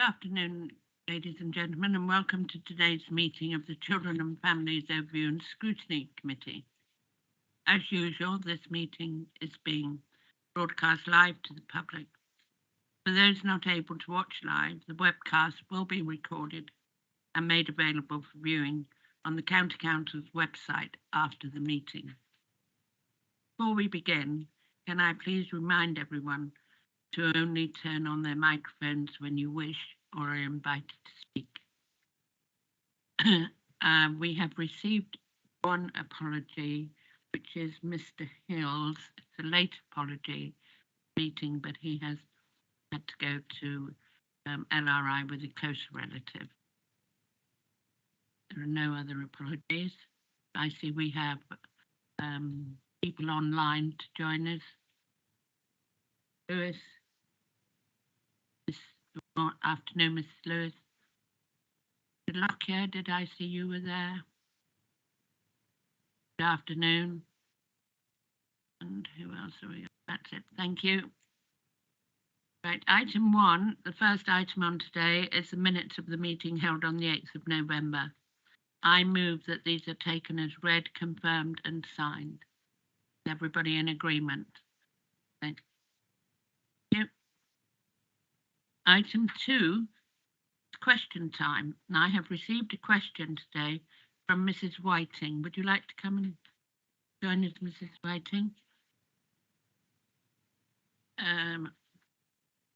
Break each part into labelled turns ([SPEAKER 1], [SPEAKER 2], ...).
[SPEAKER 1] afternoon, ladies and gentlemen, and welcome to today's meeting of the Children and Families Overview and Scrutiny Committee. As usual, this meeting is being broadcast live to the public. For those not able to watch live, the webcast will be recorded and made available for viewing on the County Council's website after the meeting. Before we begin, can I please remind everyone to only turn on their microphones when you wish or are invited to speak. We have received one apology, which is Mr. Hill's. It's a late apology meeting, but he has had to go to LRI with a close relative. There are no other apologies. I see we have people online to join us. Lewis. Good afternoon, Mrs. Lewis. Good luck here. Did I see you were there? Good afternoon. And who else are we? That's it. Thank you. Right, item 1, the first item on today is the minutes of the meeting held on the 8th of November. I move that these are taken as read, confirmed and signed. Is everybody in agreement? Thank you. Item 2, question time. And I have received a question today from Mrs. Whiting. Would you like to come and join us, Mrs. Whiting?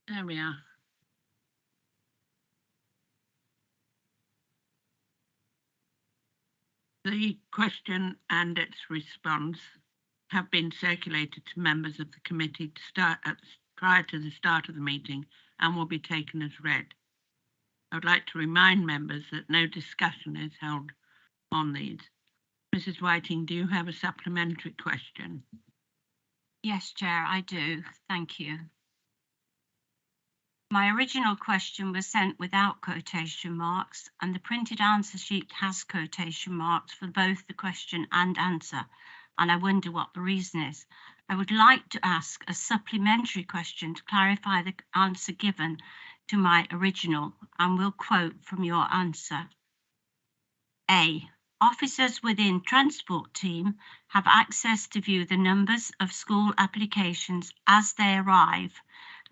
[SPEAKER 1] There we are. The question and its response have been circulated to members of the committee to start prior to the start of the meeting and will be taken as read. I would like to remind members that no discussion is held on these. Mrs. Whiting, do you have a supplementary question?
[SPEAKER 2] Yes, Chair, I do. Thank you. My original question was sent without quotation marks, and the printed answer sheet has quotation marks for both the question and answer, and I wonder what the reason is. I would like to ask a supplementary question to clarify the answer given to my original, and will quote from your answer. A. Officers within transport team have access to view the numbers of school applications as they arrive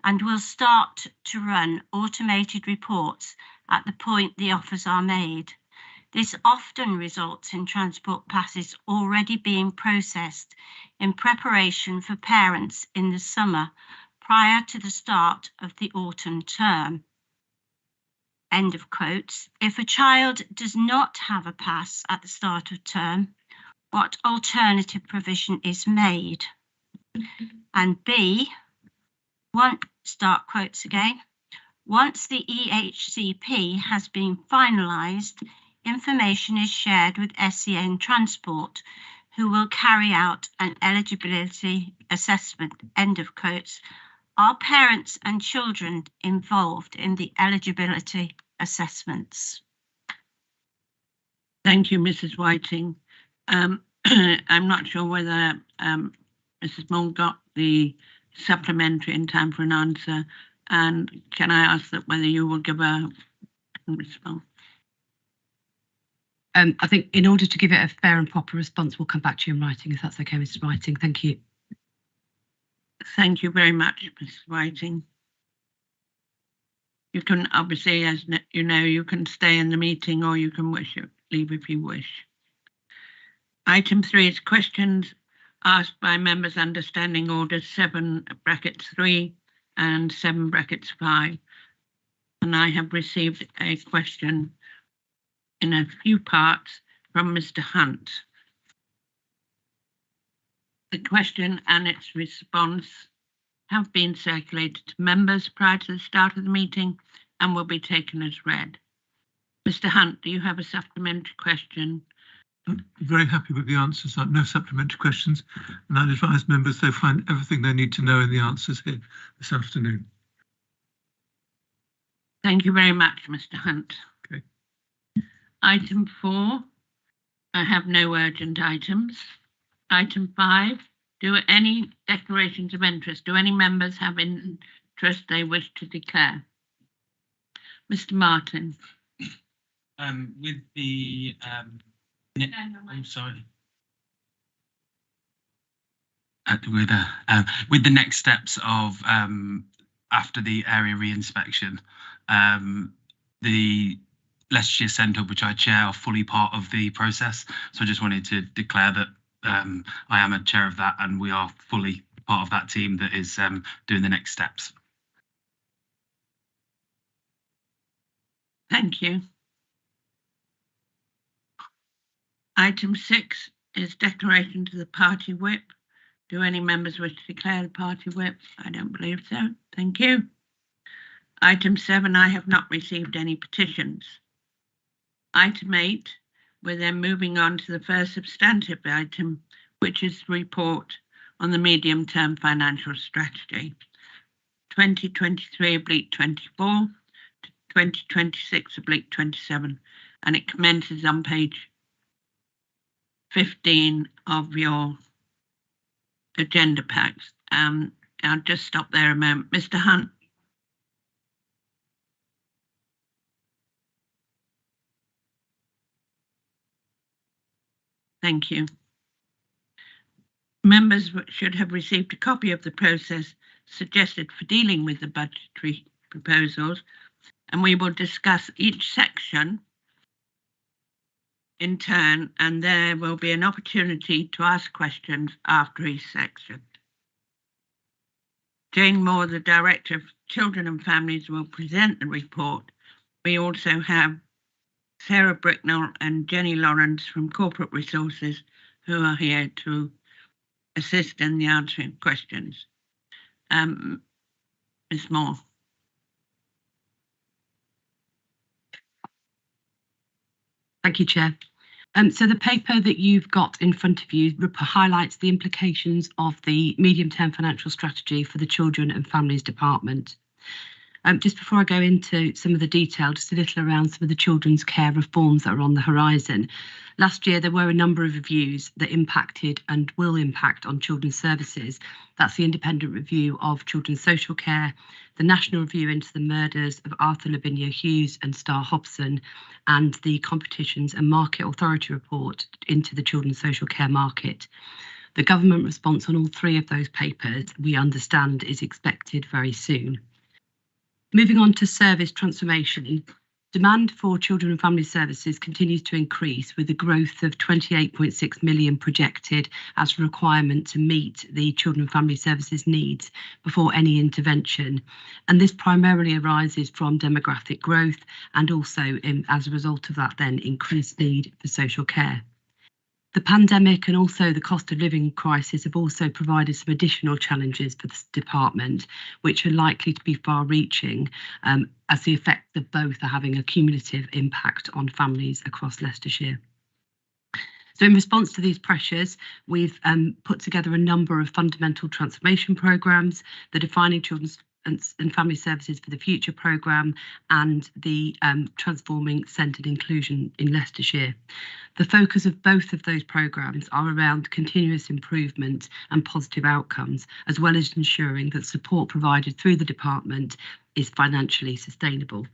[SPEAKER 2] and will start to run automated reports at the point the offers are made. This often results in transport passes already being processed in preparation for parents in the summer prior to the start of the autumn term. End of quotes. If a child does not have a pass at the start of term, what alternative provision is made? And B, start quotes again. Once the EHCP has been finalised, information is shared with SEN Transport, who will carry out an eligibility assessment. End of quotes. Are parents and children involved in the eligibility assessments?
[SPEAKER 1] Thank you, Mrs. Whiting. I'm not sure whether Mrs. Mull got the supplementary in time for an answer, and can I ask that whether you will give a response?
[SPEAKER 3] I think in order to give it a fair and proper response, we'll come back to you in writing, if that's okay, Mrs. Whiting. Thank you.
[SPEAKER 1] Thank you very much, Mrs. Whiting. You can obviously, as you know, you can stay in the meeting or you can leave if you wish. Item 3 is questions asked by members under Standing Orders 7(3) and 7(5). And I have received a question in a few parts from Mr. Hunt. The question and its response have been circulated to members prior to the start of the meeting and will be taken as read. Mr. Hunt, do you have a supplementary question?
[SPEAKER 4] I'm very happy with the answers. No supplementary questions, and I'd advise members they find everything they need to know in the answers here this afternoon.
[SPEAKER 1] Thank you very much, Mr. Hunt.
[SPEAKER 4] Okay.
[SPEAKER 1] Item 4, I have no urgent items. Item 5, do any declarations of interest? Do any members have interest they wish to declare? Mr. Martin.
[SPEAKER 5] With the I'm sorry. With the next steps of after the area re-inspection, the Leicestershire Centre, which I chair, are fully part of the process. So I just wanted to declare that I am a chair of that, and we are fully part of that team that is doing the next steps.
[SPEAKER 1] Thank you. Item 6 is declaration to the party whip. Do any members wish to declare the party whip? I don't believe so. Thank you. Item 7, I have not received any petitions. Item 8, we're then moving on to the first substantive item, which is the report on the medium-term financial strategy, 2023/24 to 2026/27, and it commences on page 15 of your agenda packs. I'll just stop there a moment. Mr. Hunt. Thank you. Members should have received a copy of the process suggested for dealing with the budgetary proposals, and we will discuss each section in turn, and there will be an opportunity to ask questions after each section. Jane Moore, the Director of Children and Families, will present the report. We also have Sarah Bricknell and Jenny Lawrence from Corporate Resources who are here to assist in the answering questions. Ms. Moore.
[SPEAKER 3] Thank you, Chair. So the paper that you've got in front of you highlights the implications of the medium-term financial strategy for the Children and Families Department. Just before I go into some of the detail, just a little around some of the children's care reforms that are on the horizon. Last year, there were a number of reviews that impacted and will impact on children's services. That's the independent review of children's social care, the national review into the murders of Arthur Lavinia Hughes and Star Hobson, and the Competitions and Market Authority report into the children's social care market. The government response on all three of those papers, we understand, is expected very soon. Moving on to service transformation, demand for children and family services continues to increase, with a growth of 28.6 million projected as a requirement to meet the children and family services needs before any intervention. And this primarily arises from demographic growth and also as a result of that then increased need for social care. The pandemic and also the cost of living crisis have also provided some additional challenges for this department, which are likely to be far-reaching as the effects of both are having a cumulative impact on families across Leicestershire. So in response to these pressures, we've put together a number of fundamental transformation programmes, the Defining Children's and Family Services for the Future programme and the Transforming Centred Inclusion in Leicestershire. The focus of both of those programmes are around continuous improvement and positive outcomes, as well as ensuring that support provided through the department is financially sustainable.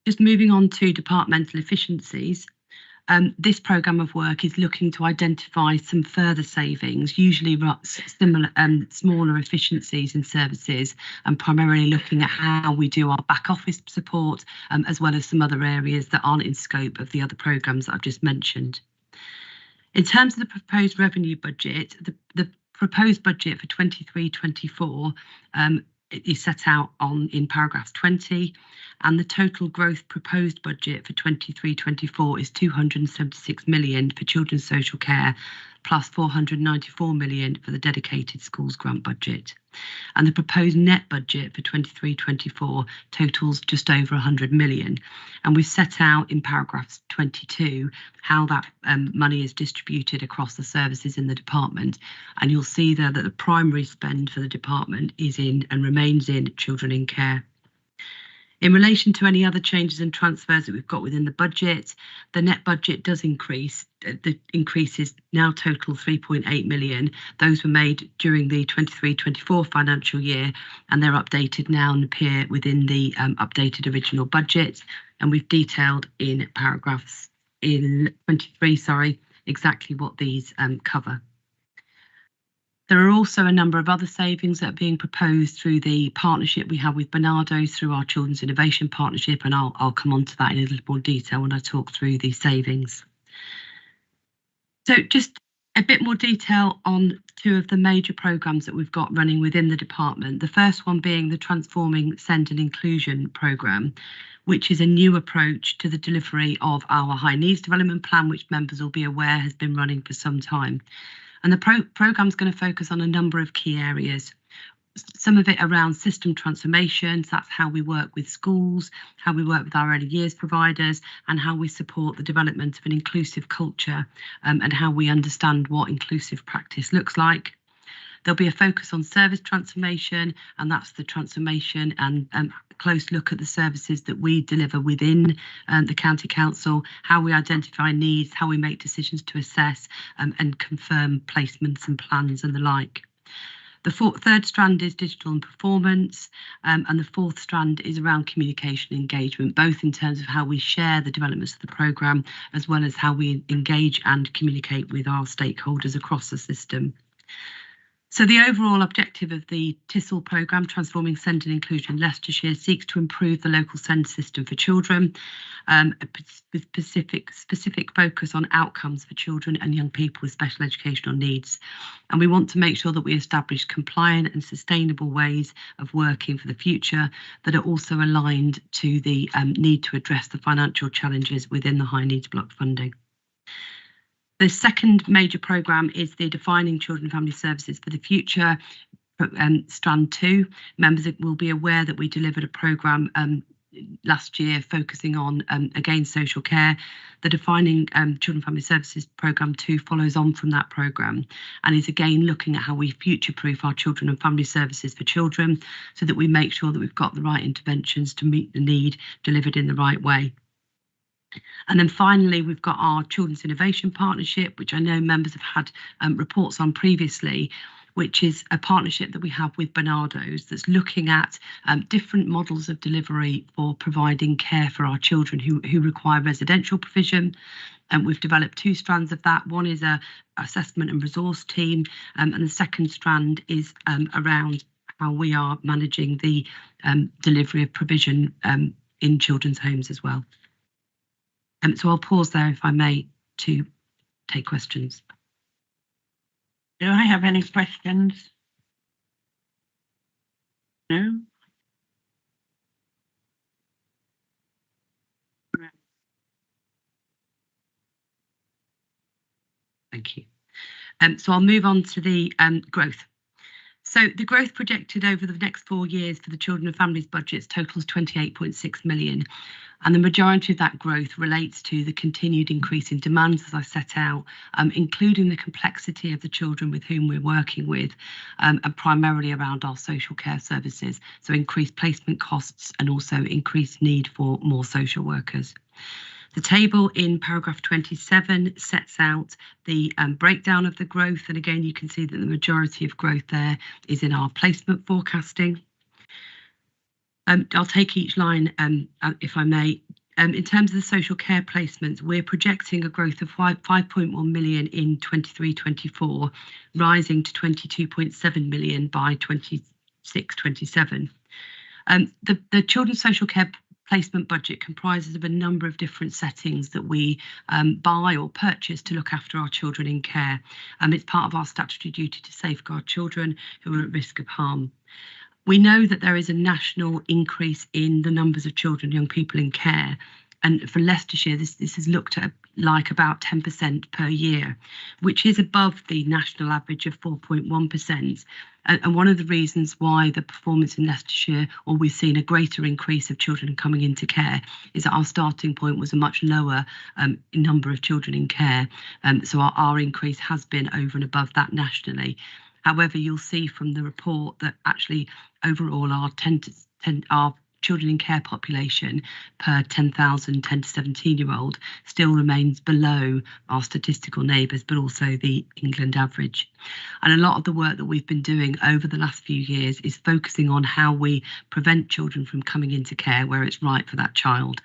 [SPEAKER 3] Just moving on to departmental efficiencies. This programme of work is looking to identify some further savings, usually similar smaller efficiencies in services, and primarily looking at how we do our back office support, as well as some other areas that aren't in scope of the other programmes that I've just mentioned. In terms of the proposed revenue budget, the proposed budget for 23/24 is set out in paragraph 20, and the total growth proposed budget for 23/24 is 276 million for children's social care, plus 494 million for the dedicated schools grant budget. And the proposed net budget for 23/24 totals just over 100 million. And we've set out in paragraph 22 how that money is distributed across the services in the department. And you'll see there that the primary spend for the department is in and remains in children in care. In relation to any other changes and transfers that we've got within the budget, the net budget does increase. The increase is now total 3.8 million. Those were made during the 23-24 financial year, and they're updated now and appear within the updated original budget. And we've detailed in paragraphs in 23, exactly what these cover. There are also a number of other savings that are being proposed through the partnership we have with Barnardo's through our Children's Innovation Partnership, and I'll come on to that in a little more detail when I talk through the savings. So just a bit more detail on two of the major programmes that we've got running within the department. The first one being the Transforming Send and Inclusion programme, which is a new approach to the delivery of our High Needs Development Plan, which members will be aware has been running for some time. And the programme is going to focus on a number of key areas. Some of it around system transformation, so that's how we work with schools, how we work with our early years providers, and how we support the development of an inclusive culture, and how we understand what inclusive practice looks like. There'll be a focus on service transformation, and that's the transformation and close look at the services that we deliver within the County Council, how we identify needs, how we make decisions to assess and confirm placements and plans and the like. The third strand is digital and performance, and the fourth strand is around communication and engagement, both in terms of how we share the developments of the programme, as well as how we engage and communicate with our stakeholders across the system. So the overall objective of the TISL programme, Transforming Send and Inclusion Leicestershire, seeks to improve the local send system for children, with specific focus on outcomes for children and young people with special educational needs. And we want to make sure that we establish compliant and sustainable ways of working for the future that are also aligned to the need to address the financial challenges within the high needs block funding. The second major programme is the Defining Children and Family Services for the Future, strand 2. Members will be aware that we delivered a programme last year focusing on, again, social care. The Defining Children and Family Services programme 2 follows on from that programme and is again looking at how we future-proof our children and family services for children so that we make sure that we've got the right interventions to meet the need delivered in the right way. And then finally, we've got our Children's Innovation Partnership, which I know members have had reports on previously, which is a partnership that we have with Barnardo's that's looking at different models of delivery for providing care for our children who require residential provision. And we've developed two strands of that. One is a assessment and resource team, and the second strand is around how we are managing the delivery of provision in children's homes as well. So I'll pause there, if I may, to take questions.
[SPEAKER 1] Do I have any questions? No?
[SPEAKER 3] Thank you. So I'll move on to the growth. So the growth projected over the next 4 years for the Children and Families budgets totals 28.6 million. And the majority of that growth relates to the continued increase in demands, as I set out, including the complexity of the children with whom we're working with, and primarily around our social care services. So increased placement costs and also increased need for more social workers. The table in paragraph 27 sets out the breakdown of the growth. And again, you can see that the majority of growth there is in our placement forecasting. I'll take each line, if I may. In terms of the social care placements, we're projecting a growth of 5.1 million in 23-24, rising to 22.7 million by 26-27. The children's social care placement budget comprises of a number of different settings that we buy or purchase to look after our children in care. It's part of our statutory duty to safeguard children who are at risk of harm. We know that there is a national increase in the numbers of children and young people in care. And for Leicestershire, this is looked at like about 10% per year, which is above the national average of 4.1%. And one of the reasons why the performance in Leicestershire, or we've seen a greater increase of children coming into care, is that our starting point was a much lower number of children in care. So our increase has been over and above that nationally. However, you'll see from the report that actually overall our children in care population per 10,000 10 to 17-year-old still remains below our statistical neighbours, but also the England average. And a lot of the work that we've been doing over the last few years is focusing on how we prevent children from coming into care where it's right for that child,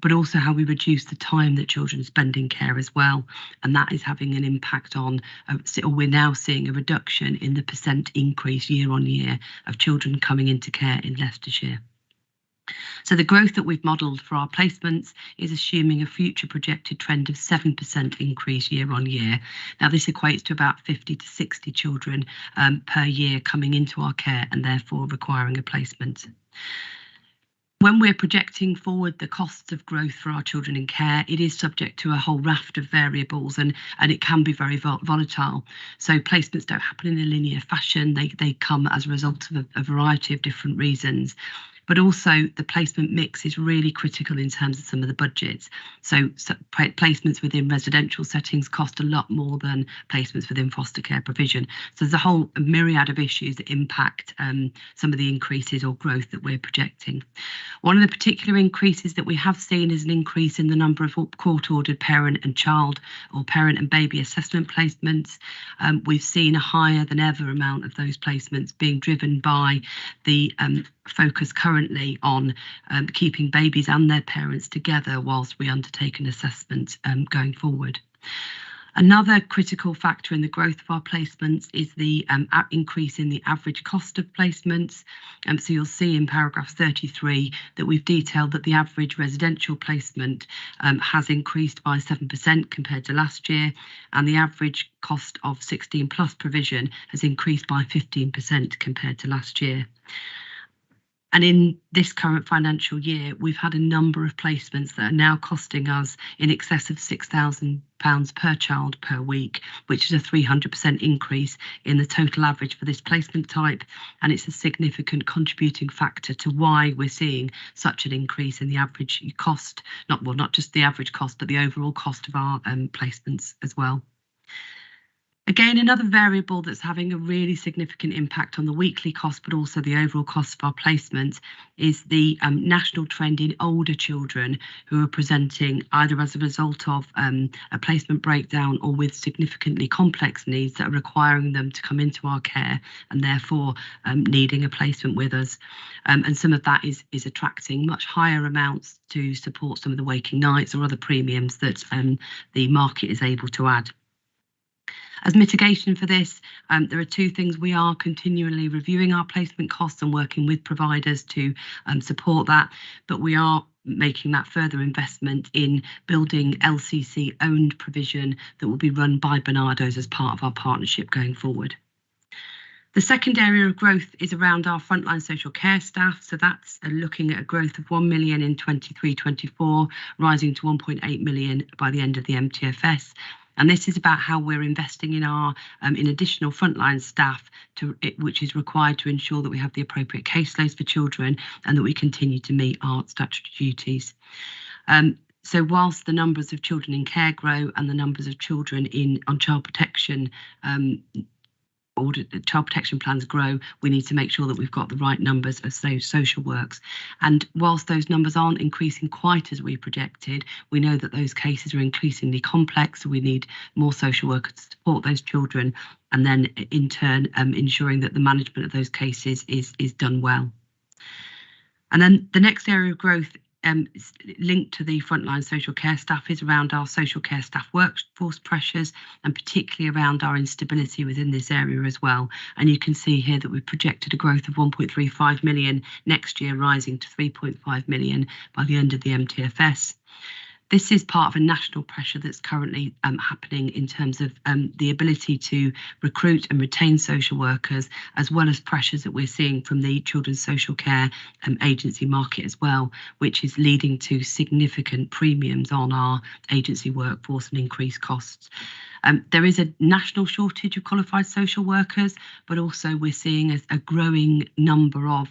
[SPEAKER 3] but also how we reduce the time that children spend in care as well. And that is having an impact on, or we're now seeing a reduction in the percent increase year on year of children coming into care in Leicestershire. So the growth that we've modelled for our placements is assuming a future projected trend of 7% increase year on year. Now this equates to about 50 to 60 children per year coming into our care and therefore requiring a placement. When we're projecting forward the costs of growth for our children in care, it is subject to a whole raft of variables and it can be very volatile. So placements don't happen in a linear fashion. They come as a result of a variety of different reasons. But also the placement mix is really critical in terms of some of the budgets. So placements within residential settings cost a lot more than placements within foster care provision. So there's a whole myriad of issues that impact some of the increases or growth that we're projecting. One of the particular increases that we have seen is an increase in the number of court-ordered parent and child or parent and baby assessment placements. We've seen a higher than ever amount of those placements being driven by the focus currently on keeping babies and their parents together whilst we undertake an assessment going forward. Another critical factor in the growth of our placements is the increase in the average cost of placements. So you'll see in paragraph 33 that we've detailed that the average residential placement has increased by 7% compared to last year, and the average cost of 16 plus provision has increased by 15% compared to last year. And in this current financial year, we've had a number of placements that are now costing us in excess of £6,000 per child per week, which is a 300% increase in the total average for this placement type. And it's a significant contributing factor to why we're seeing such an increase in the average cost, not just the average cost, but the overall cost of our placements as well. Again, another variable that's having a really significant impact on the weekly cost, but also the overall cost of our placement, is the national trend in older children who are presenting either as a result of a placement breakdown or with significantly complex needs that are requiring them to come into our care and therefore needing a placement with us. And some of that is attracting much higher amounts to support some of the waking nights or other premiums that the market is able to add. As mitigation for this, there are two things. We are continually reviewing our placement costs and working with providers to support that, but we are making that further investment in building LCC-owned provision that will be run by Barnardo's as part of our partnership going forward. The second area of growth is around our frontline social care staff. So that's looking at a growth of 1 million in 23-24, rising to 1.8 million by the end of the MTFS. And this is about how we're investing in our in additional frontline staff, which is required to ensure that we have the appropriate caseloads for children and that we continue to meet our statutory duties. So whilst the numbers of children in care grow and the numbers of children on child protection child protection plans grow, we need to make sure that we've got the right numbers of social works. And whilst those numbers aren't increasing quite as we projected, we know that those cases are increasingly complex, so we need more social workers to support those children, and then in turn ensuring that the management of those cases is done well. And then the next area of growth linked to the frontline social care staff is around our social care staff workforce pressures, and particularly around our instability within this area as well. And you can see here that we've projected a growth of 1.35 million next year, rising to 3.5 million by the end of the MTFS. This is part of a national pressure that's currently happening in terms of the ability to recruit and retain social workers, as well as pressures that we're seeing from the children's social care agency market as well, which is leading to significant premiums on our agency workforce and increased costs. There is a national shortage of qualified social workers, but also we're seeing a growing number of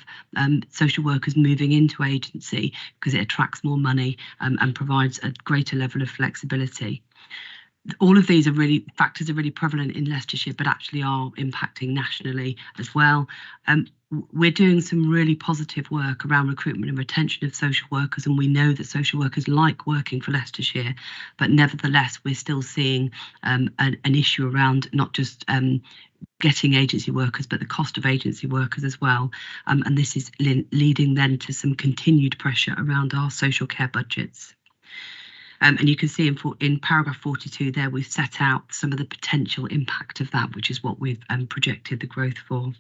[SPEAKER 3] social workers moving into agency because it attracts more money and provides a greater level of flexibility. All of these factors are really prevalent in Leicestershire, but actually are impacting nationally as well. we're doing some really positive work around recruitment and retention of social workers, and we know that social workers like working for Leicestershire, but nevertheless we're still seeing an issue around not just getting agency workers, but the cost of agency workers as well. And this is leading then to some continued pressure around our social care budgets. And you can see in paragraph 42 there, we've set out some of the potential impact of that, which is what we've projected the growth for.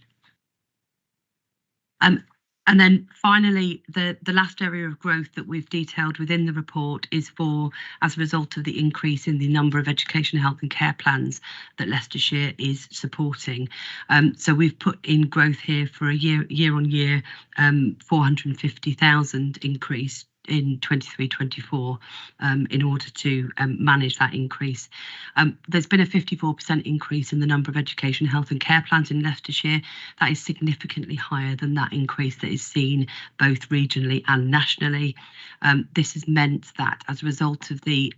[SPEAKER 3] And then finally, the last area of growth that we've detailed within the report is as a result of the increase in the number of education, health and care plans that Leicestershire is supporting. So we've put in growth here for a year on year, 450,000 increase in 23-24 in order to manage that increase. There's been a 54% increase in the number of education, health and care plans in Leicestershire. That is significantly higher than that increase that is seen both regionally and nationally. This has meant that as a result of the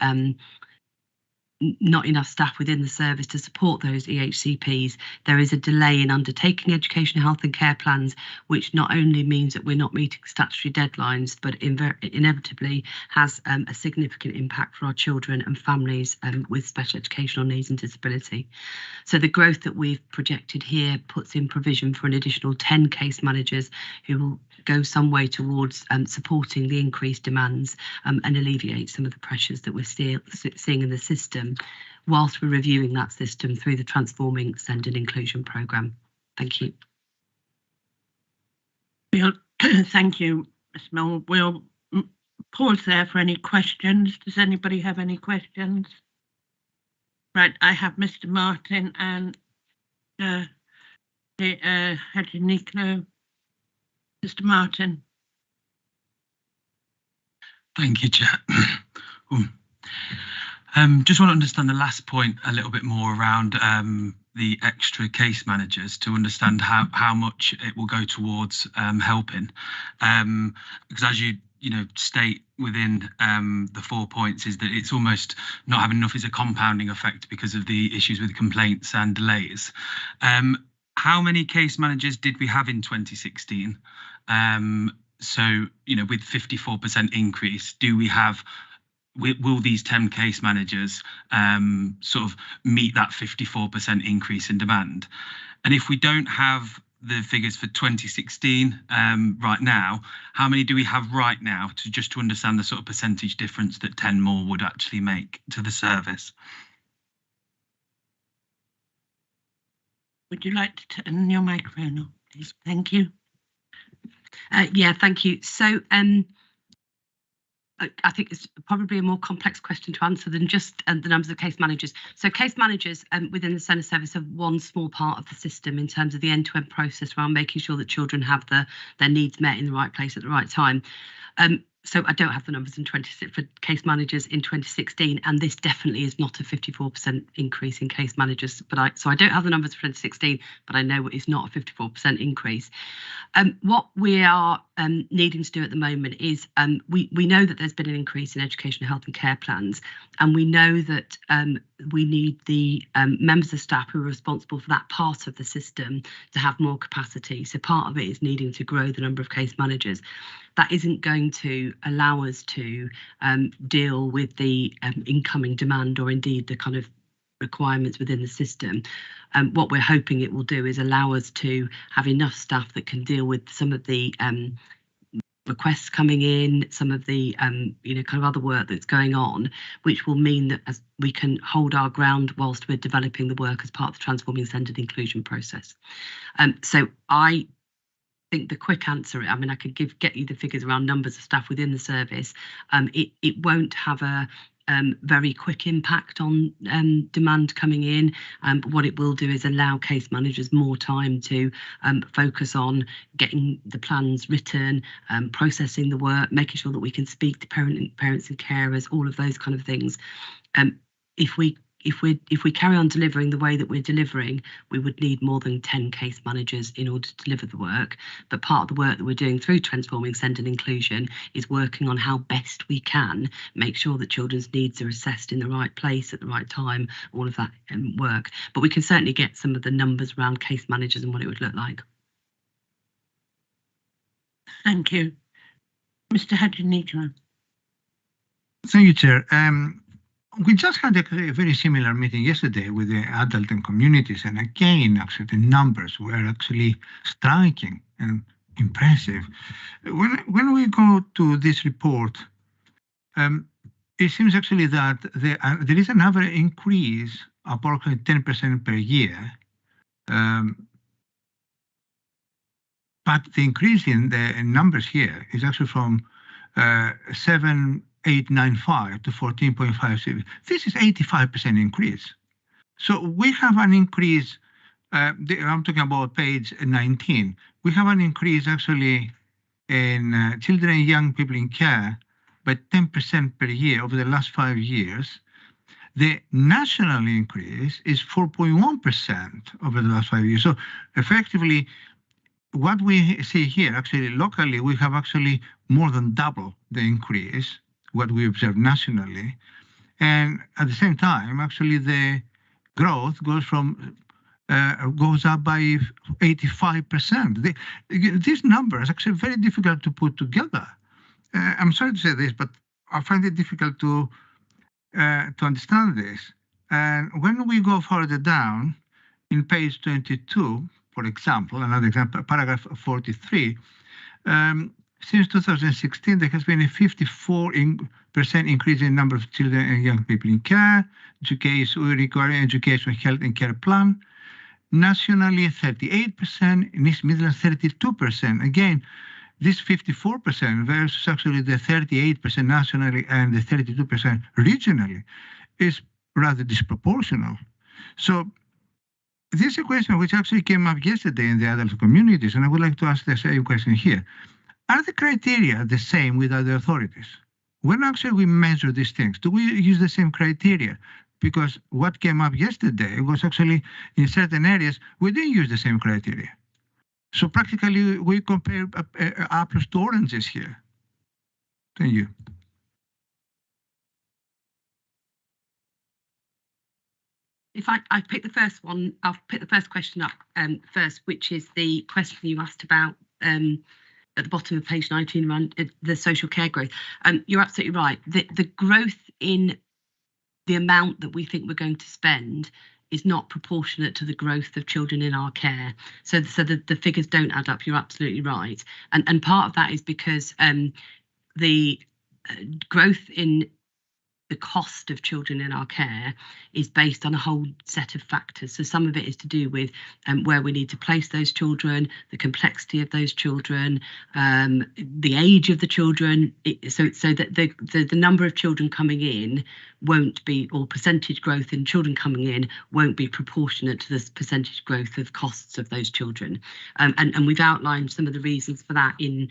[SPEAKER 3] not enough staff within the service to support those EHCPs, there is a delay in undertaking education, health and care plans, which not only means that we're not meeting statutory deadlines, but inevitably has a significant impact for our children and families with special educational needs and disability. So the growth that we've projected here puts in provision for an additional 10 case managers who will go some way towards supporting the increased demands and alleviate some of the pressures that we're still seeing in the system, whilst we're reviewing that system through the Transforming Send and Inclusion programme. Thank you.
[SPEAKER 1] Thank you, Ms. Mill. We'll pause there for any questions. Does anybody have any questions? Right, I have Mr. Martin and Hedgie Nicolo. Mr. Martin.
[SPEAKER 5] Thank you, Chair. Just want to understand the last point a little bit more around the extra case managers, to understand how much it will go towards helping. Because as you state within the 4 points, is that it's almost not having enough is a compounding effect because of the issues with complaints and delays. How many case managers did we have in 2016? So, with 54% increase, do we have, will these 10 case managers sort of meet that 54% increase in demand? And if we don't have the figures for 2016 right now, how many do we have right now, to understand the sort of percentage difference that 10 more would actually make to the service?
[SPEAKER 1] Would you like to turn your microphone on, please? Thank you.
[SPEAKER 3] Yeah, thank you. So I think it's probably a more complex question to answer than just the numbers of case managers. So case managers within the centre service are one small part of the system in terms of the end-to-end process around making sure that children have their needs met in the right place at the right time. So I don't have the numbers for case managers in 2016, and this definitely is not a 54% increase in case managers. So I don't have the numbers for 2016, but I know it's not a 54% increase. What we are needing to do at the moment is we know that there's been an increase in education, health and care plans, and we know that we need the members of staff who are responsible for that part of the system to have more capacity. So part of it is needing to grow the number of case managers. That isn't going to allow us to deal with the incoming demand, or indeed the kind of requirements within the system. What we're hoping it will do is allow us to have enough staff that can deal with some of the requests coming in, some of the kind of other work that's going on, which will mean that as we can hold our ground whilst we're developing the work as part of the Transforming Send and Inclusion process. So I think the quick answer, I mean, I could get you the figures around numbers of staff within the service. It won't have a very quick impact on demand coming in. But what it will do is allow case managers more time to focus on getting the plans written, processing the work, making sure that we can speak to parents and carers, all of those kind of things. If we carry on delivering the way that we're delivering, we would need more than 10 case managers in order to deliver the work. But part of the work that we're doing through Transforming Send and Inclusion is working on how best we can make sure that children's needs are assessed in the right place at the right time, all of that work. But we can certainly get some of the numbers around case managers and what it would look like.
[SPEAKER 1] Thank you. Mr. Hadjinikula.
[SPEAKER 6] Thank you, Chair. We just had a very similar meeting yesterday with the adult and communities, and again, actually, the numbers were actually striking and impressive. When we go to this report, it seems actually that there is an average increase of approximately 10% per year. But the increase in the numbers here is actually from 7,895 to 14.57. This is 85% increase. So we have an increase. I'm talking about page 19. We have an increase actually in children and young people in care by 10% per year over the last 5 years. The national increase is 4.1% over the last 5 years. So effectively, what we see here, actually locally, we have actually more than double the increase, what we observe nationally. And at the same time, actually the growth goes up by 85%. These numbers are actually very difficult to put together. I'm sorry to say this, but I find it difficult to understand this. And when we go further down in page 22, for example, another example, paragraph 43, since 2016, there has been a 54% increase in number of children and young people in care, requiring education, health and care plan. Nationally, 38%, in East Midlands, 32%. Again, this 54% versus actually the 38% nationally and the 32% regionally is rather disproportional. So this is a question which actually came up yesterday in the adult communities, and I would like to ask the same question here. Are the criteria the same with other authorities? When actually we measure these things, do we use the same criteria? Because what came up yesterday was actually in certain areas, we didn't use the same criteria. So practically we compare apples to oranges here. Thank you.
[SPEAKER 3] If I pick the first one, I'll pick the first question up first, which is the question you asked about at the bottom of page 19 around the social care growth. You're absolutely right. The growth in the amount that we think we're going to spend is not proportionate to the growth of children in our care. So the figures don't add up. You're absolutely right. And part of that is because the growth in the cost of children in our care is based on a whole set of factors. So some of it is to do with where we need to place those children, the complexity of those children, the age of the children. So that the number of children coming in won't be, or percentage growth in children coming in won't be proportionate to the percentage growth of costs of those children. And we've outlined some of the reasons for that in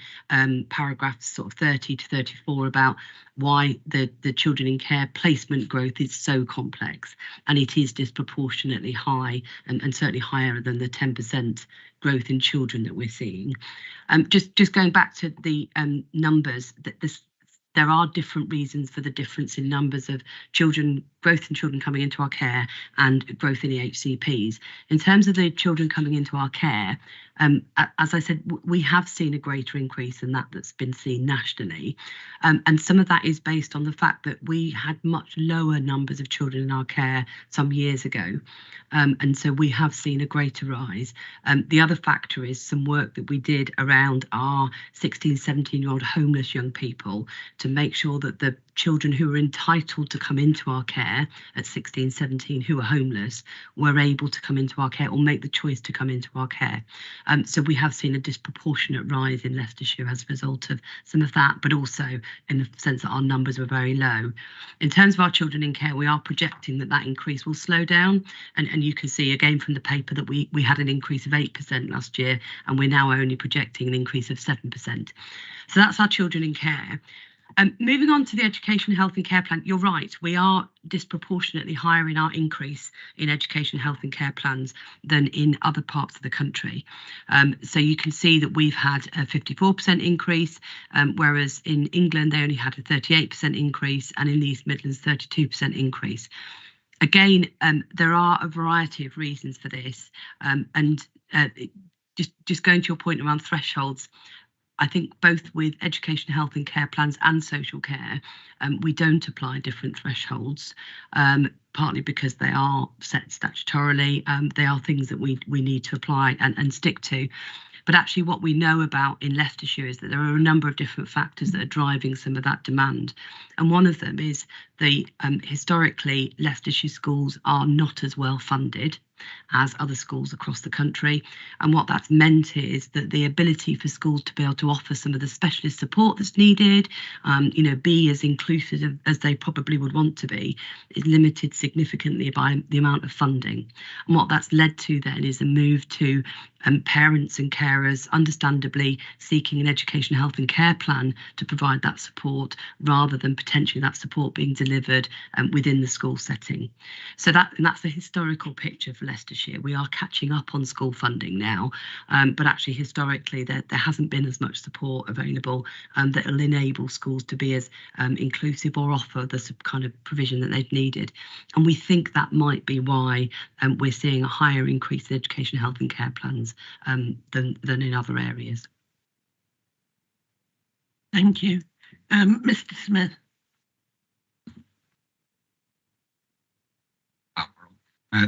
[SPEAKER 3] paragraphs sort of 30 to 34 about why the children in care placement growth is so complex, and it is disproportionately high and certainly higher than the 10% growth in children that we're seeing. Just going back to the numbers, there are different reasons for the difference in numbers of children, growth in children coming into our care and growth in the HCPs. In terms of the children coming into our care, as I said, we have seen a greater increase than that's been seen nationally. And some of that is based on the fact that we had much lower numbers of children in our care some years ago. And so we have seen a greater rise. The other factor is some work that we did around our 16, 17-year-old homeless young people to make sure that the children who were entitled to come into our care at 16, 17, who are homeless, were able to come into our care or make the choice to come into our care. So we have seen a disproportionate rise in Leicestershire as a result of some of that, but also in the sense that our numbers were very low. In terms of our children in care, we are projecting that increase will slow down. And you can see again from the paper that we had an increase of 8% last year, and we're now only projecting an increase of 7%. So that's our children in care. Moving on to the education, health and care plan, you're right, we are disproportionately higher in our increase in education, health and care plans than in other parts of the country. So you can see that we've had a 54% increase, whereas in England they only had a 38% increase, and in the East Midlands 32% increase. Again, there are a variety of reasons for this, and just going to your point around thresholds, I think both with education, health and care plans and social care, we don't apply different thresholds, partly because they are set statutorily. They are things that we need to apply and stick to. But actually what we know about in Leicestershire is that there are a number of different factors that are driving some of that demand. And one of them is the historically Leicestershire schools are not as well funded as other schools across the country. And what that's meant is that the ability for schools to be able to offer some of the specialist support that's needed, be as inclusive as they probably would want to be, is limited significantly by the amount of funding. And what that's led to then is a move to parents and carers understandably seeking an education, health and care plan to provide that support, rather than potentially that support being delivered within the school setting. So that's the historical picture for Leicestershire. We are catching up on school funding now, but actually historically there hasn't been as much support available that will enable schools to be as inclusive or offer the kind of provision that they've needed. And we think that might be why we're seeing a higher increase in education, health and care plans than in other areas.
[SPEAKER 1] Thank you. Mr. Smith.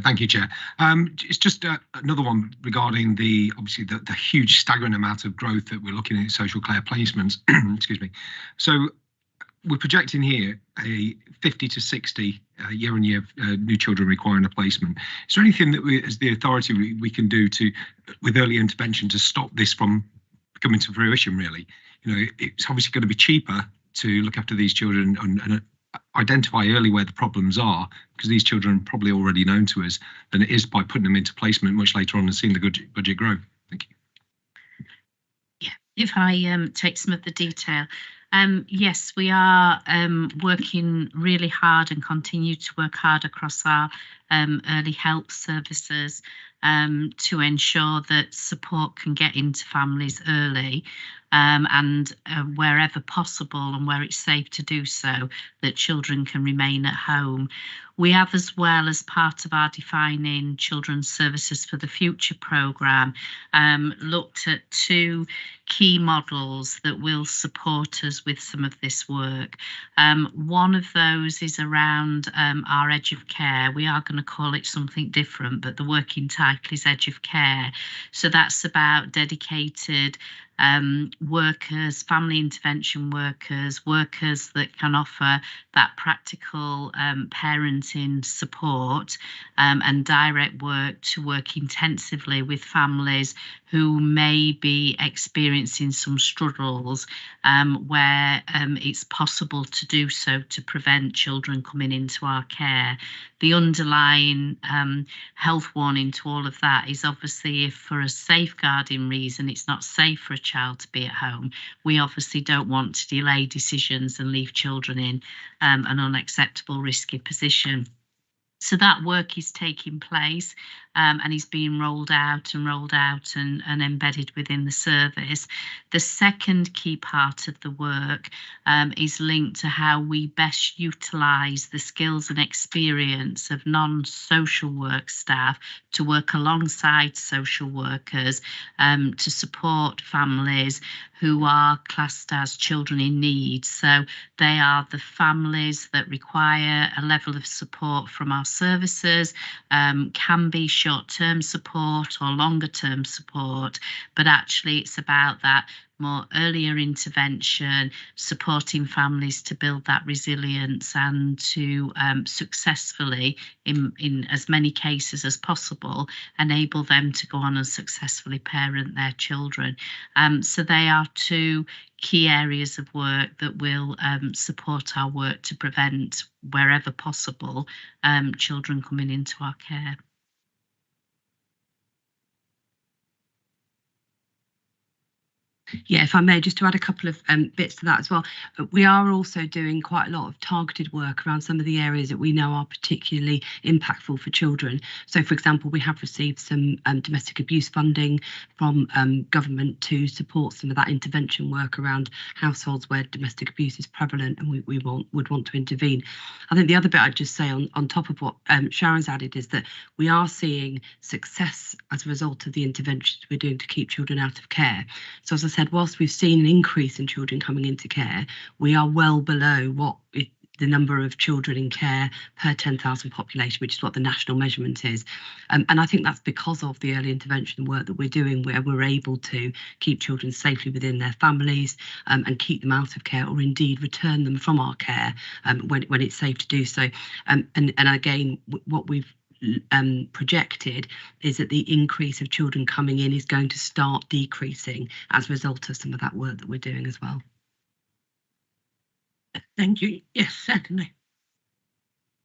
[SPEAKER 7] Thank you, Chair. It's just another one regarding obviously the huge staggering amount of growth that we're looking at in social care placements. Excuse me. So we're projecting here a 50 to 60 year-on-year new children requiring a placement. Is there anything that we, as the authority, we can do with early intervention to stop this from coming to fruition? Really, it's obviously going to be cheaper to look after these children and identify early where the problems are, because these children are probably already known to us, than it is by putting them into placement much later on and seeing the budget grow. Thank you.
[SPEAKER 8] Yeah, if I take some of the detail. Yes, we are working really hard and continue to work hard across our early help services to ensure that support can get into families early, and wherever possible and where it's safe to do so, that children can remain at home. We have, as well as part of our Defining Children's Services for the Future programme, looked at two key models that will support us with some of this work. One of those is around our Edge of Care. We are going to call it something different, but the working title is Edge of Care. So that's about dedicated workers, family intervention workers, workers that can offer that practical parenting support and direct work to work intensively with families who may be experiencing some struggles where it's possible to do so to prevent children coming into our care. The underlying health warning to all of that is obviously if for a safeguarding reason it's not safe for a child to be at home, we obviously don't want to delay decisions and leave children in an unacceptable risky position. So that work is taking place and is being rolled out and embedded within the service. The second key part of the work is linked to how we best utilise the skills and experience of non-social work staff to work alongside social workers to support families who are classed as children in need. So they are the families that require a level of support from our services, can be short-term support or longer-term support, but actually it's about that more earlier intervention, supporting families to build that resilience and to successfully, in as many cases as possible, enable them to go on and successfully parent their children. So they are two key areas of work that will support our work to prevent, wherever possible, children coming into our care.
[SPEAKER 3] Yeah, if I may, just to add a couple of bits to that as well. We are also doing quite a lot of targeted work around some of the areas that we know are particularly impactful for children. So, for example, we have received some domestic abuse funding from government to support some of that intervention work around households where domestic abuse is prevalent, and we would want to intervene. I think the other bit I'd just say on top of what Sharon's added is that we are seeing success as a result of the interventions we're doing to keep children out of care. So as I said, whilst we've seen an increase in children coming into care, we are well below the number of children in care per 10,000 population, which is what the national measurement is. And I think that's because of the early intervention work that we're doing, where we're able to keep children safely within their families and keep them out of care, or indeed return them from our care when it's safe to do so. And again, what we've projected is that the increase of children coming in is going to start decreasing as a result of some of that work that we're doing as well.
[SPEAKER 1] Thank you. Yes, certainly.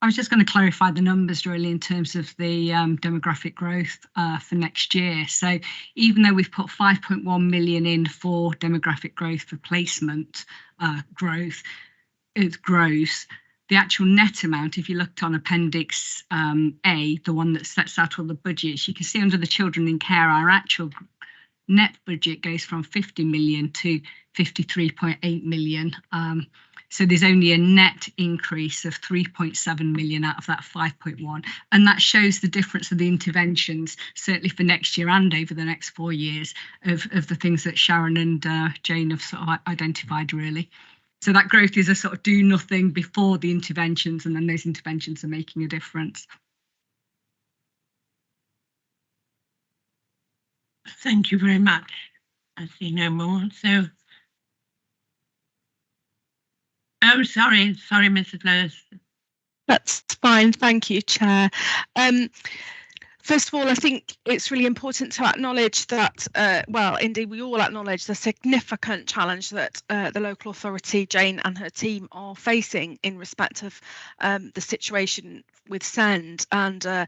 [SPEAKER 9] I was just going to clarify the numbers really in terms of the demographic growth for next year. So even though we've put 5.1 million in for demographic growth for placement growth, it grows. The actual net amount, if you looked on Appendix A, the one that sets out all the budgets, you can see under the children in care, our actual net budget goes from 50 million to 53.8 million. So there's only a net increase of 3.7 million out of that 5.1. And that shows the difference of the interventions, certainly for next year and over the next 4 years, of the things that Sharon and Jane have sort of identified, really. So that growth is a sort of do nothing before the interventions, and then those interventions are making a difference.
[SPEAKER 1] Thank you very much. I see no more. So, oh, sorry, Mrs. Lewis.
[SPEAKER 10] That's fine. Thank you, Chair. First of all, I think it's really important to acknowledge that, well, indeed, we all acknowledge the significant challenge that the local authority, Jane and her team, are facing in respect of the situation with SEND, and to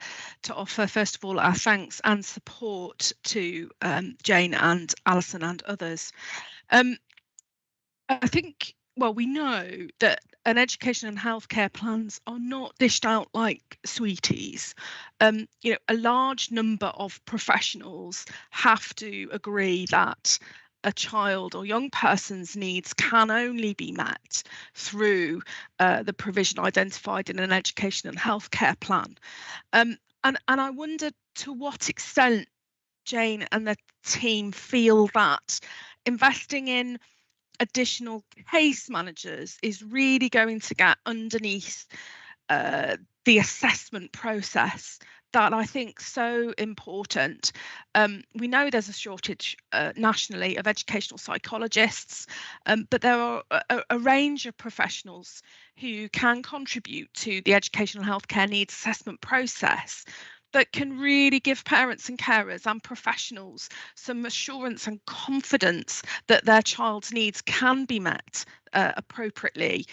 [SPEAKER 10] offer, first of all, our thanks and support to Jane and Alison and others. I think, well, we know that an education and healthcare plans are not dished out like sweeties. You know, a large number of professionals have to agree that a child or young person's needs can only be met through the provision identified in an education and healthcare plan. And I wonder to what extent Jane and the team feel that investing in additional case managers is really going to get underneath the assessment process that I think so important. We know there's a shortage nationally of educational psychologists, but there are a range of professionals who can contribute to the educational healthcare needs assessment process that can really give parents and carers and professionals some assurance and confidence that their child's needs can be met appropriately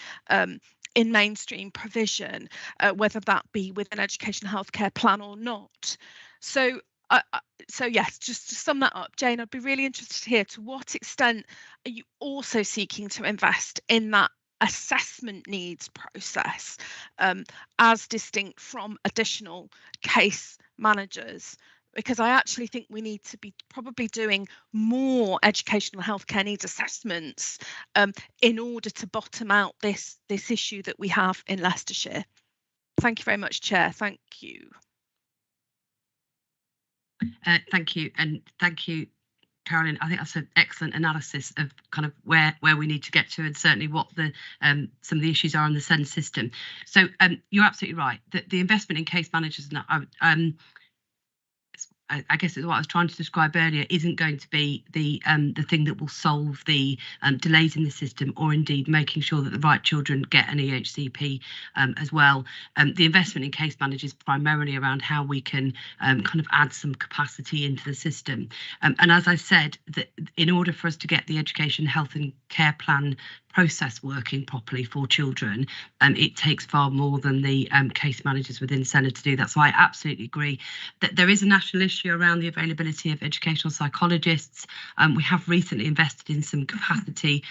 [SPEAKER 10] in mainstream provision, whether that be with an education healthcare plan or not. So yes, just to sum that up, Jane, I'd be really interested to hear, to what extent are you also seeking to invest in that assessment needs process as distinct from additional case managers? Because I actually think we need to be probably doing more educational healthcare needs assessments in order to bottom out this issue that we have in Leicestershire. Thank you very much, Chair. Thank you.
[SPEAKER 3] Thank you, and thank you, Carolyn. I think that's an excellent analysis of kind of where we need to get to, and certainly what the some of the issues are in the SEND system. So you're absolutely right that the investment in case managers, I guess it's what I was trying to describe earlier, isn't going to be the thing that will solve the delays in the system, or indeed making sure that the right children get an EHCP as well. The investment in case managers is primarily around how we can kind of add some capacity into the system. And as I said, that in order for us to get the education, health and care plan process working properly for children, it takes far more than the case managers within SEND to do that. So I absolutely agree that there is a national issue around the availability of educational psychologists. We have recently invested in some capacity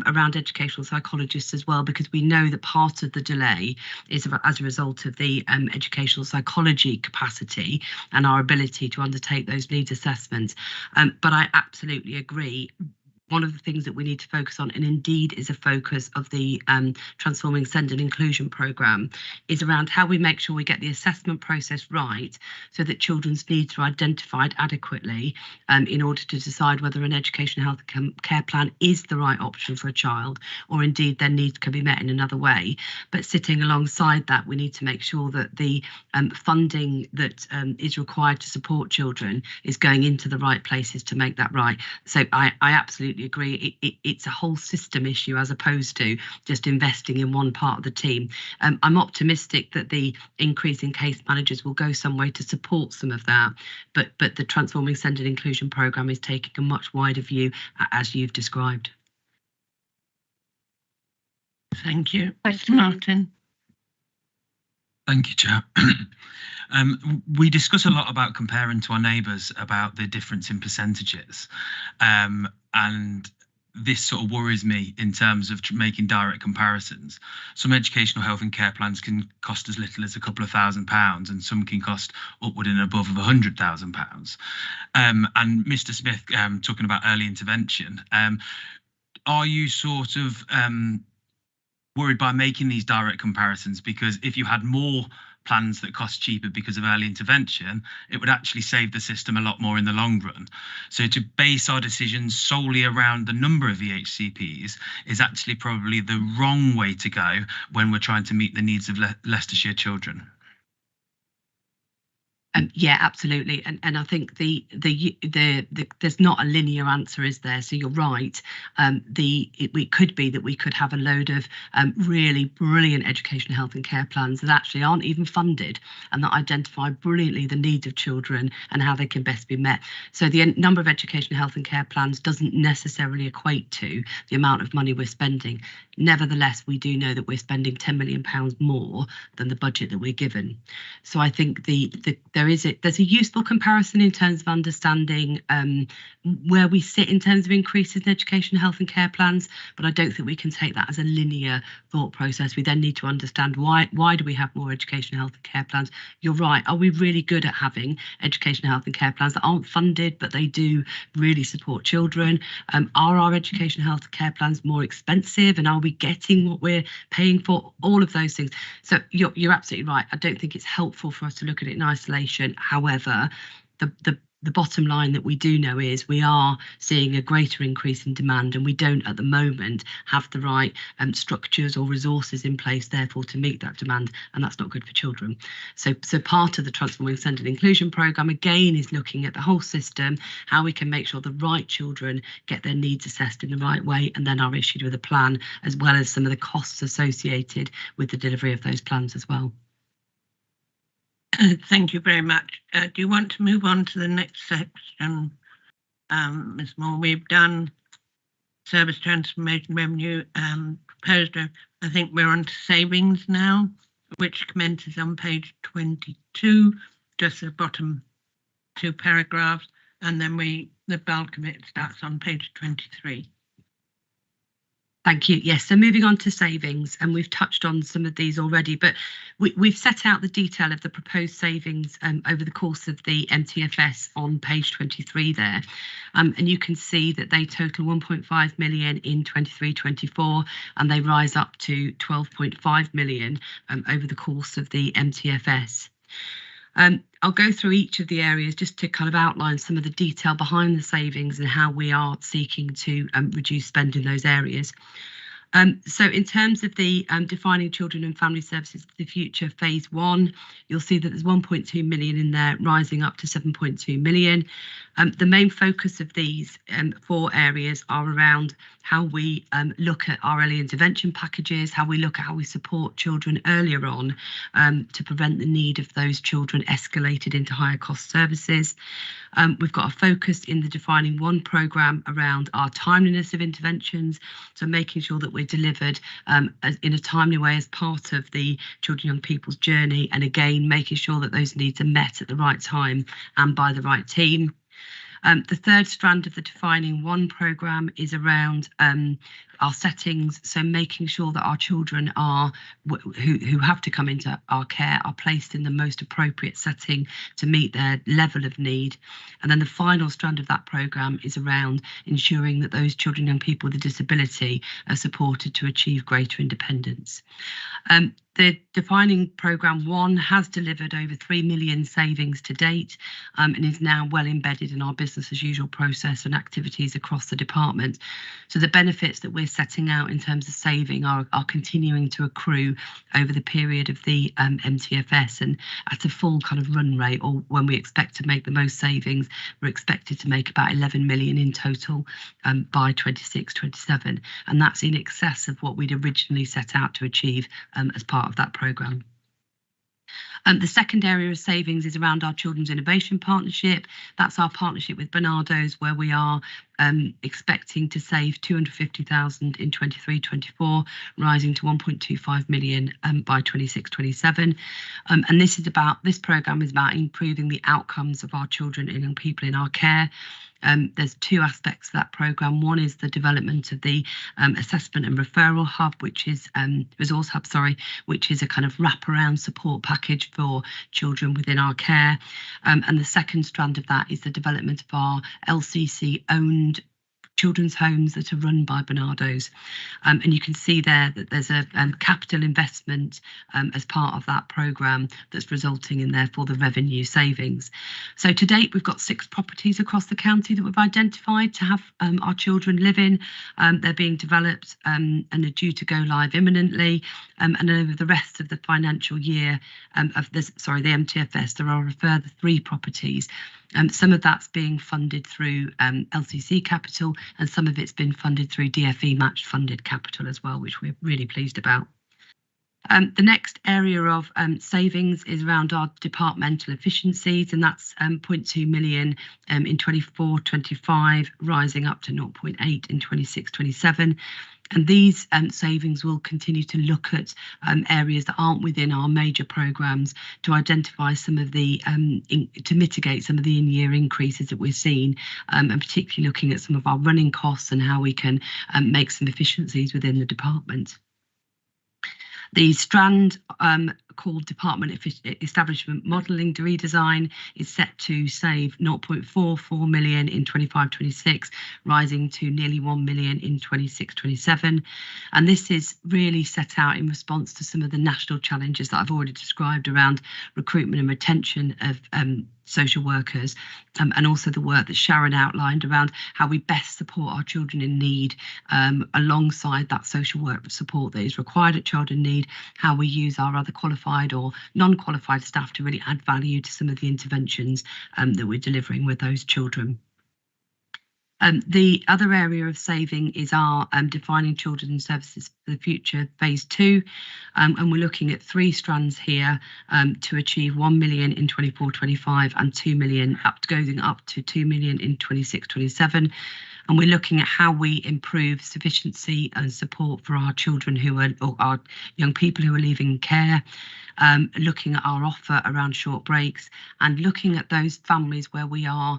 [SPEAKER 3] around educational psychologists as well, because we know that part of the delay is as a result of the educational psychology capacity and our ability to undertake those needs assessments. But I absolutely agree. one of the things that we need to focus on, and indeed is a focus of the Transforming Send and Inclusion programme, is around how we make sure we get the assessment process right so that children's needs are identified adequately in order to decide whether an education health care plan is the right option for a child, or indeed their needs can be met in another way. But sitting alongside that, we need to make sure that the funding that is required to support children is going into the right places to make that right. So I absolutely agree. It's a whole system issue as opposed to just investing in one part of the team. I'm optimistic that the increase in case managers will go some way to support some of that, but the Transforming Send and Inclusion programme is taking a much wider view, as you've described.
[SPEAKER 1] Thank you.
[SPEAKER 10] Thank
[SPEAKER 1] Mr. Martin.
[SPEAKER 5] Thank you, Chair. We discuss a lot about comparing to our neighbours about the difference in percentages, and this sort of worries me in terms of making direct comparisons. Some educational health and care plans can cost as little as a couple of £1,000, and some can cost upward and above of £100,000. And Mr. Smith, talking about early intervention, are you sort of worried by making these direct comparisons? Because if you had more plans that cost cheaper because of early intervention, it would actually save the system a lot more in the long run. So to base our decisions solely around the number of EHCPs is actually probably the wrong way to go when we're trying to meet the needs of Leicestershire children.
[SPEAKER 3] Yeah, absolutely, and I think there's not a linear answer, is there? So you're right. It could be that we could have a load of really brilliant education, health and care plans that actually aren't even funded and that identify brilliantly the needs of children and how they can best be met. So the number of education, health and care plans doesn't necessarily equate to the amount of money we're spending. Nevertheless, we do know that we're spending £10 million more than the budget that we're given. So I think there's a useful comparison in terms of understanding where we sit in terms of increases in education, health and care plans, but I don't think we can take that as a linear thought process. We then need to understand why do we have more education, health and care plans? You're right. Are we really good at having education, health and care plans that aren't funded, but they do really support children? Are our education, health and care plans more expensive, and are we getting what we're paying for? All of those things. So you're absolutely right. I don't think it's helpful for us to look at it in isolation. However, the bottom line that we do know is we are seeing a greater increase in demand, and we don't at the moment have the right structures or resources in place, therefore, to meet that demand, and that's not good for children. So part of the Transforming Send and Inclusion programme, again, is looking at the whole system, how we can make sure the right children get their needs assessed in the right way and then are issued with a plan, as well as some of the costs associated with the delivery of those plans as well.
[SPEAKER 1] Thank you very much. Do you want to move on to the next section, Ms. Moore? We've done service transformation revenue proposed. I think we're on to savings now, which commences on page 22, just the bottom two paragraphs, and then the bulk of it starts on page 23.
[SPEAKER 3] Thank you. Yes, so moving on to savings, and we've touched on some of these already, but we've set out the detail of the proposed savings over the course of the MTFS on page 23 there. And you can see that they total 1.5 million in 23-24, and they rise up to 12.5 million over the course of the MTFS. I'll go through each of the areas just to kind of outline some of the detail behind the savings and how we are seeking to reduce spend in those areas. So in terms of the defining children and family services for the future phase 1, you'll see that there's 1.2 million in there, rising up to 7.2 million. The main focus of these 4 areas are around how we look at our early intervention packages, how we look at how we support children earlier on to prevent the need of those children escalated into higher cost services. We've got a focus in the Defining 1 programme around our timeliness of interventions, so making sure that we're delivered in a timely way as part of the children and young people's journey, and again making sure that those needs are met at the right time and by the right team. The third strand of the Defining One programme is around our settings, so making sure that our children are who have to come into our care are placed in the most appropriate setting to meet their level of need. And then the final strand of that programme is around ensuring that those children and young people with a disability are supported to achieve greater independence. The Defining Programme 1 has delivered over 3 million savings to date and is now well embedded in our business as usual process and activities across the department. So the benefits that we're setting out in terms of saving are continuing to accrue over the period of the MTFS, and at a full kind of run rate, or when we expect to make the most savings, we're expected to make about 11 million in total by 26-27, and that's in excess of what we'd originally set out to achieve as part of that programme. The second area of savings is around our Children's Innovation Partnership. That's our partnership with Barnardo's, where we are expecting to save 250,000 in 23-24, rising to 1.25 million by 26-27. And this programme is about improving the outcomes of our children and young people in our care. There's two aspects of that programme. One is the development of the assessment and referral hub, which is resource hub, which is a kind of wraparound support package for children within our care. And the second strand of that is the development of our LCC-owned children's homes that are run by Barnardo's. And you can see there that there's a capital investment as part of that programme that's resulting in therefore the revenue savings. So to date, we've got 6 properties across the county that we've identified to have our children live in. They're being developed and are due to go live imminently. And over the rest of the financial year of the MTFS, there are a further 3 properties. Some of that's being funded through LCC capital, and some of it's been funded through DFE matched funded capital as well, which we're really pleased about. The next area of savings is around our departmental efficiencies, and that's 0.2 million in 24-25, rising up to 0.8 in 26-27. And these savings will continue to look at areas that aren't within our major programmes to identify some of the, to mitigate some of the in-year increases that we're seeing, and particularly looking at some of our running costs and how we can make some efficiencies within the department. The strand called Department Establishment Modelling Redesign is set to save 0.44 million in 25-26, rising to nearly 1 million in 26-27. And this is really set out in response to some of the national challenges that I've already described around recruitment and retention of social workers, and also the work that Sharon outlined around how we best support our children in need alongside that social work support that is required at child in need, how we use our other qualified or non-qualified staff to really add value to some of the interventions that we're delivering with those children. The other area of saving is our Defining Children's Services for the Future Phase 2, and we're looking at 3 strands here to achieve 1 million in 24-25 and 2 million going up to 2 million in 26-27. And we're looking at how we improve sufficiency and support for our children or our young people who are leaving care, looking at our offer around short breaks, and looking at those families where we are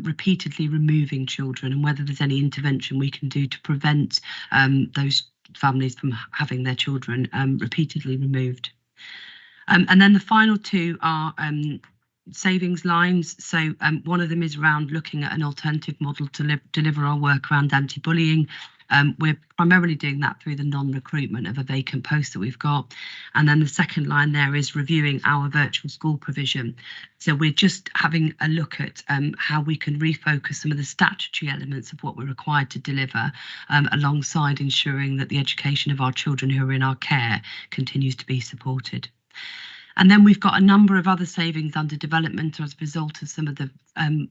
[SPEAKER 3] repeatedly removing children, and whether there's any intervention we can do to prevent those families from having their children repeatedly removed. And then the final 2 are savings lines. So one of them is around looking at an alternative model to deliver our work around anti-bullying. We're primarily doing that through the non-recruitment of a vacant post that we've got. And then the second line there is reviewing our virtual school provision. So we're just having a look at how we can refocus some of the statutory elements of what we're required to deliver, alongside ensuring that the education of our children who are in our care continues to be supported. And then we've got a number of other savings under development as a result of some of the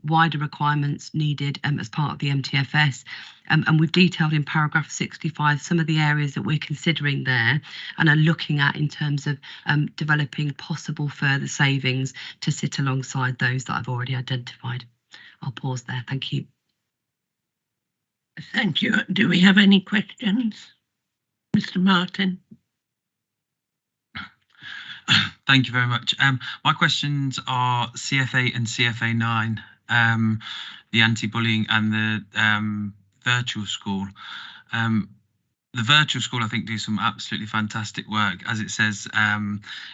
[SPEAKER 3] wider requirements needed as part of the MTFS. And we've detailed in paragraph 65 some of the areas that we're considering there and are looking at in terms of developing possible further savings to sit alongside those that I've already identified. I'll pause there. Thank you.
[SPEAKER 1] Thank you. Do we have any questions? Mr. Martin.
[SPEAKER 5] Thank you very much. My questions are CFA and CFA 9 the anti-bullying and the virtual school. The virtual school, I think, do some absolutely fantastic work. As it says,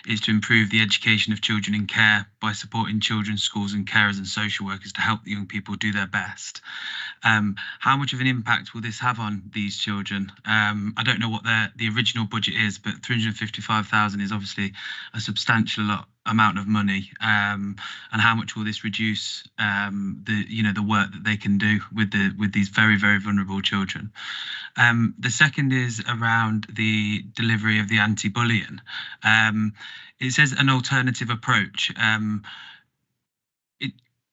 [SPEAKER 5] is to improve the education of children in care by supporting children's schools and carers and social workers to help the young people do their best. How much of an impact will this have on these children? I don't know what the original budget is, but 355,000 is obviously a substantial amount of money. And how much will this reduce the work that they can do with these very, very vulnerable children? The second is around the delivery of the anti-bullying. It says an alternative approach.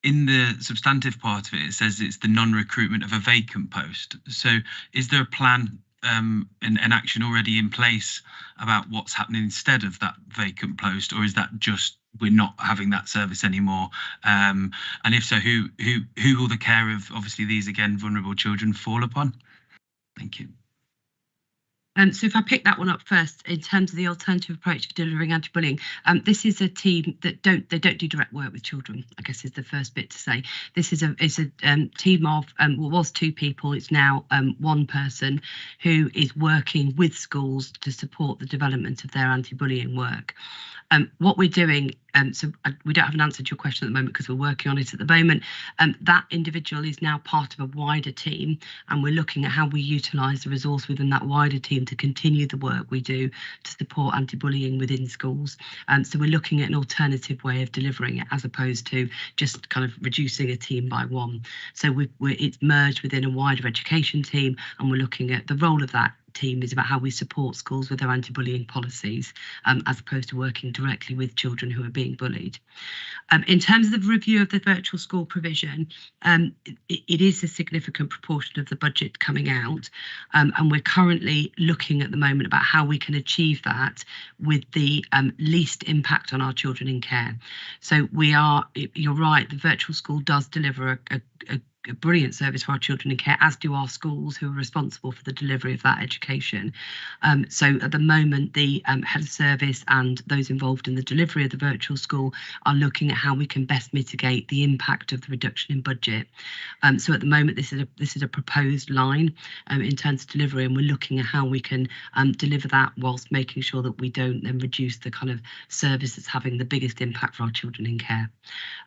[SPEAKER 5] In the substantive part of it, it says it's the non-recruitment of a vacant post. So is there a plan and action already in place about what's happening instead of that vacant post, or is that just we're not having that service anymore? And if so, who will the care of obviously these again vulnerable children fall upon? Thank you.
[SPEAKER 3] So if I pick that one up first, in terms of the alternative approach for delivering anti-bullying, this is a team that don't do direct work with children, I guess is the first bit to say. This is a team of, was 2 people, it's now 1 person who is working with schools to support the development of their anti-bullying work. What we're doing, we don't have an answer to your question at the moment because we're working on it at the moment. That individual is now part of a wider team, and we're looking at how we utilise the resource within that wider team to continue the work we do to support anti-bullying within schools. So we're looking at an alternative way of delivering it as opposed to just kind of reducing a team by 1. So it's merged within a wider education team, and we're looking at the role of that team is about how we support schools with their anti-bullying policies, as opposed to working directly with children who are being bullied. In terms of the review of the virtual school provision, it is a significant proportion of the budget coming out, and we're currently looking at the moment about how we can achieve that with the least impact on our children in care. So you're right, the virtual school does deliver a brilliant service for our children in care, as do our schools who are responsible for the delivery of that education. So at the moment, the head of service and those involved in the delivery of the virtual school are looking at how we can best mitigate the impact of the reduction in budget. So at the moment, this is a proposed line in terms of delivery, and we're looking at how we can deliver that whilst making sure that we don't then reduce the kind of service that's having the biggest impact for our children in care.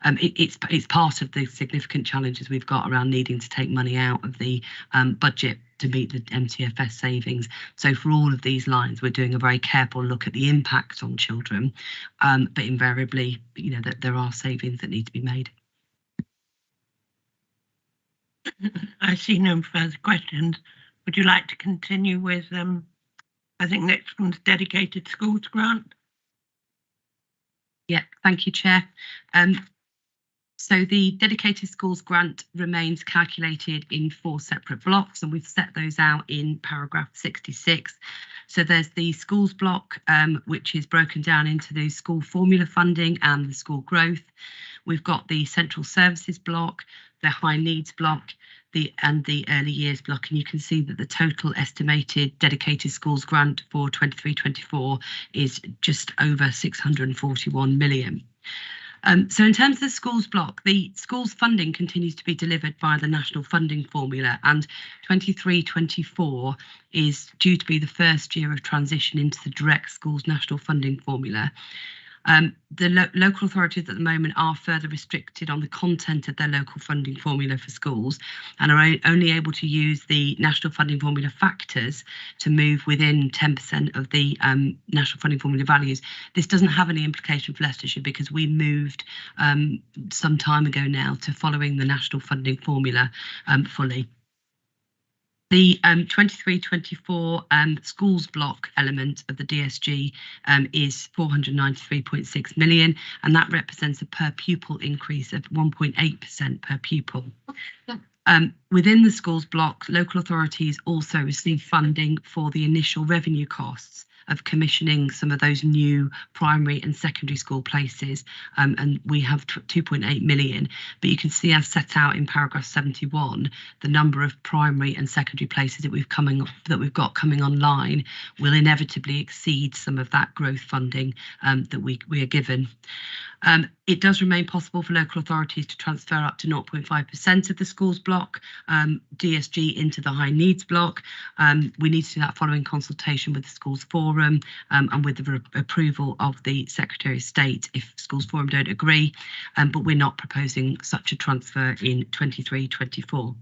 [SPEAKER 3] It's part of the significant challenges we've got around needing to take money out of the budget to meet the MTFS savings. So for all of these lines, we're doing a very careful look at the impact on children, but invariably, that there are savings that need to be made.
[SPEAKER 1] I see no further questions. Would you like to continue with, I think next one's dedicated schools grant?
[SPEAKER 3] Yeah, thank you, Chair. So the dedicated schools grant remains calculated in 4 separate blocks, and we've set those out in paragraph 66. So there's the schools block, which is broken down into the school formula funding and the school growth. We've got the central services block, the high needs block, and the early years block, and you can see that the total estimated dedicated schools grant for 23-24 is just over 641 million. So in terms of the schools block, the schools funding continues to be delivered by the national funding formula, and 23-24 is due to be the first year of transition into the direct schools national funding formula. The local authorities at the moment are further restricted on the content of their local funding formula for schools, and are only able to use the national funding formula factors to move within 10% of the national funding formula values. This doesn't have any implication for Leicestershire because we moved some time ago now to following the national funding formula fully. The 23-24 schools block element of the DSG is 493.6 million, and that represents a per pupil increase of 1.8% per pupil. Within the schools block, local authorities also receive funding for the initial revenue costs of commissioning some of those new primary and secondary school places, and we have 2.8 million, but you can see as set out in paragraph 71, the number of primary and secondary places that we've got coming online will inevitably exceed some of that growth funding that we are given. It does remain possible for local authorities to transfer up to 0.5% of the schools block DSG into the high needs block. We need to do that following consultation with the Schools Forum and with the approval of the Secretary of State if Schools Forum don't agree, but we're not proposing such a transfer in 23-24.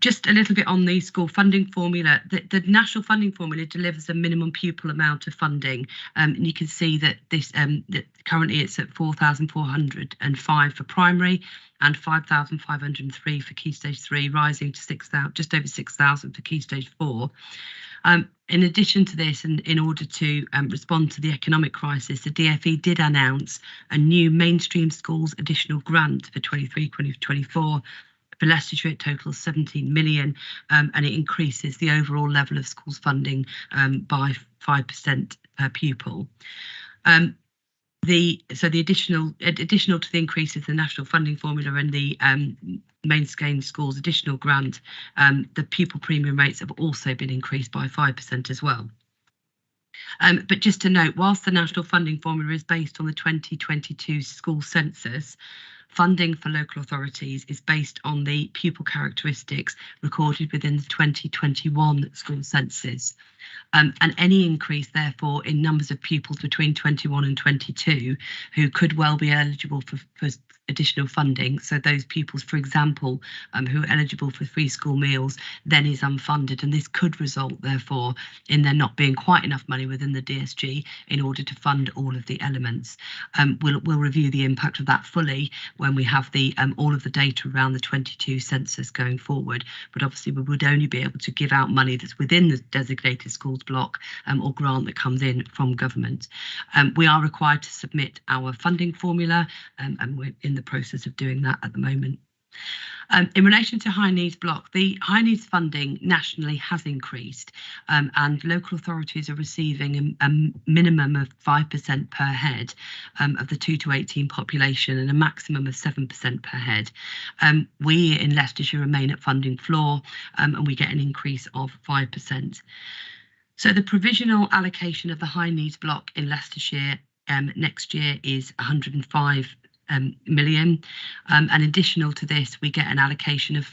[SPEAKER 3] Just a little bit on the school funding formula. The national funding formula delivers a minimum pupil amount of funding, and you can see that this that currently it's at 4,405 for primary and 5,503 for Key Stage 3, rising to 6,000, just over 6,000 for Key Stage 4. In addition to this, and in order to respond to the economic crisis, the DfE did announce a new mainstream schools additional grant for 23-24. For Leicestershire, it totals 17 million, and it increases the overall level of schools funding by 5% per pupil. The additional to the increase of the national funding formula and the mainstream schools additional grant, the pupil premium rates have also been increased by 5% as well. But just to note, whilst the national funding formula is based on the 2022 school census, funding for local authorities is based on the pupil characteristics recorded within the 2021 school census. And any increase, therefore, in numbers of pupils between 21 and 22 who could well be eligible for additional funding. So those pupils, for example, who are eligible for free school meals, then is unfunded. And this could result, therefore, in there not being quite enough money within the DSG in order to fund all of the elements. We'll review the impact of that fully when we have the all of the data around the 22 census going forward. But obviously, we would only be able to give out money that's within the designated schools block or grant that comes in from government. We are required to submit our funding formula, and we're in the process of doing that at the moment. In relation to high needs block, the high needs funding nationally has increased, and local authorities are receiving a minimum of 5% per head of the 2 to 18 population and a maximum of 7% per head. We in Leicestershire remain at funding floor, and we get an increase of 5%. So the provisional allocation of the high needs block in Leicestershire next year is 105 million, and additional to this we get an allocation of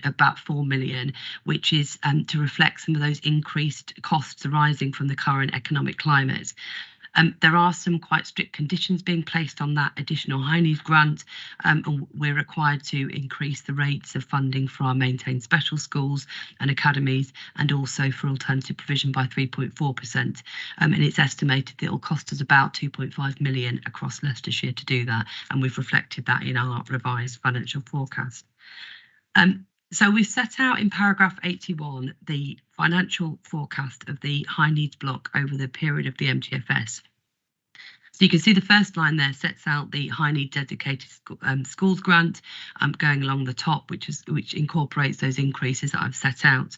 [SPEAKER 3] about 4 million, which is to reflect some of those increased costs arising from the current economic climate. There are some quite strict conditions being placed on that additional high needs grant, and we're required to increase the rates of funding for our maintained special schools and academies, and also for alternative provision by 3.4%. And it's estimated that it will cost us about 2.5 million across Leicestershire to do that, and we've reflected that in our revised financial forecast. So we've set out in paragraph 81 the financial forecast of the high needs block over the period of the MTFS. So you can see the first line there sets out the high need dedicated schools grant going along the top, which incorporates those increases that I've set out.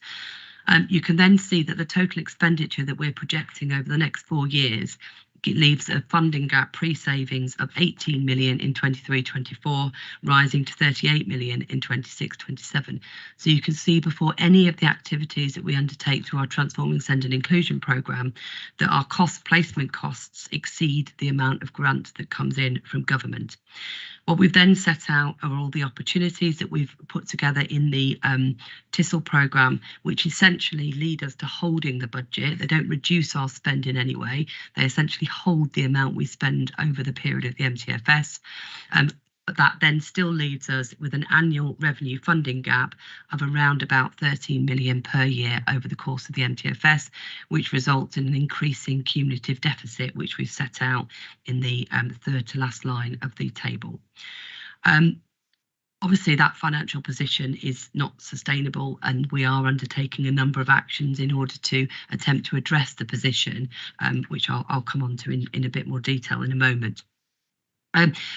[SPEAKER 3] You can then see that the total expenditure that we're projecting over the next 4 years leaves a funding gap pre-savings of 18 million in 23-24, rising to 38 million in 26-27. So you can see before any of the activities that we undertake through our Transforming Send and Inclusion programme that our placement costs exceed the amount of grant that comes in from government. What we've then set out are all the opportunities that we've put together in the TISL programme, which essentially lead us to holding the budget. They don't reduce our spend in any way. They essentially hold the amount we spend over the period of the MTFS. But that then still leaves us with an annual revenue funding gap of around about 13 million per year over the course of the MTFS, which results in an increasing cumulative deficit, which we've set out in the third to last line of the table. Obviously, that financial position is not sustainable, and we are undertaking a number of actions in order to attempt to address the position, which I'll come on to in a bit more detail in a moment.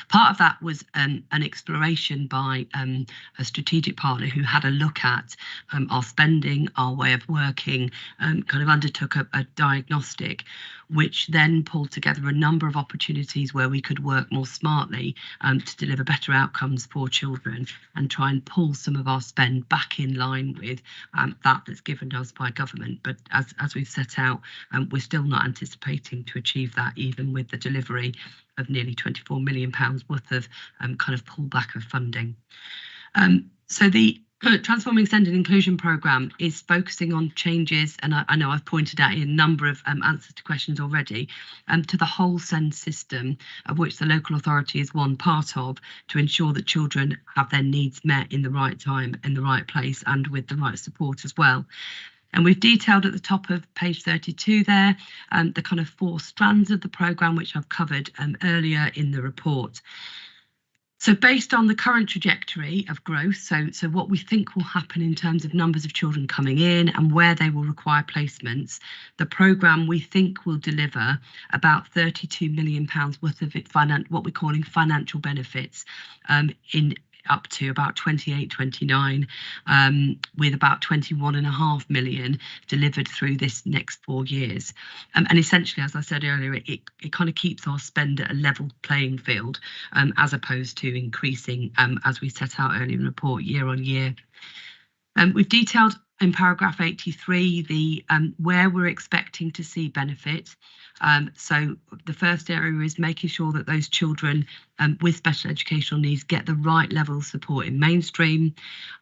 [SPEAKER 3] Part of that was an exploration by a strategic partner who had a look at our spending, our way of working, kind of undertook a diagnostic, which then pulled together a number of opportunities where we could work more smartly to deliver better outcomes for children and try and pull some of our spend back in line with that's given us by government. But as we've set out, we're still not anticipating to achieve that, even with the delivery of nearly £24 million worth of kind of pullback of funding. So the Transforming Extended Inclusion Programme is focusing on changes, and I know I've pointed out a number of answers to questions already, to the whole SEND system, of which the local authority is one part of, to ensure that children have their needs met in the right time, in the right place, and with the right support as well. And we've detailed at the top of page 32 there the kind of 4 strands of the programme, which I've covered earlier in the report. So based on the current trajectory of growth, so what we think will happen in terms of numbers of children coming in and where they will require placements, the programme we think will deliver about £32 million worth of what we're calling financial benefits in up to about 28-29, with about 21.5 million delivered through this next 4 years. And essentially, as I said earlier, it kind of keeps our spend at a level playing field, as opposed to increasing, as we set out earlier in the report, year on year. We've detailed in paragraph 83 the where we're expecting to see benefit. So the first area is making sure that those children with special educational needs get the right level of support in mainstream,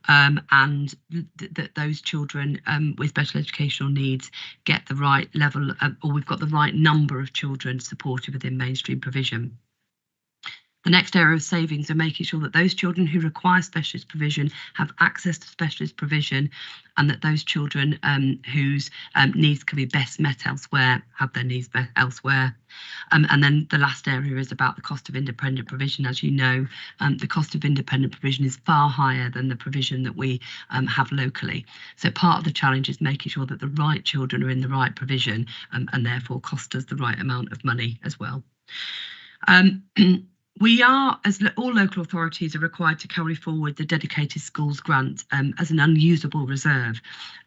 [SPEAKER 3] and that those children with special educational needs get the right level or we've got the right number of children supported within mainstream provision. The next area of savings are making sure that those children who require specialist provision have access to specialist provision, and that those children whose needs can be best met elsewhere have their needs met elsewhere. And then the last area is about the cost of independent provision. As you know, the cost of independent provision is far higher than the provision that we have locally. So part of the challenge is making sure that the right children are in the right provision, and therefore cost us the right amount of money as well. We are, as all local authorities, are required to carry forward the Dedicated Schools Grant as an unusable reserve,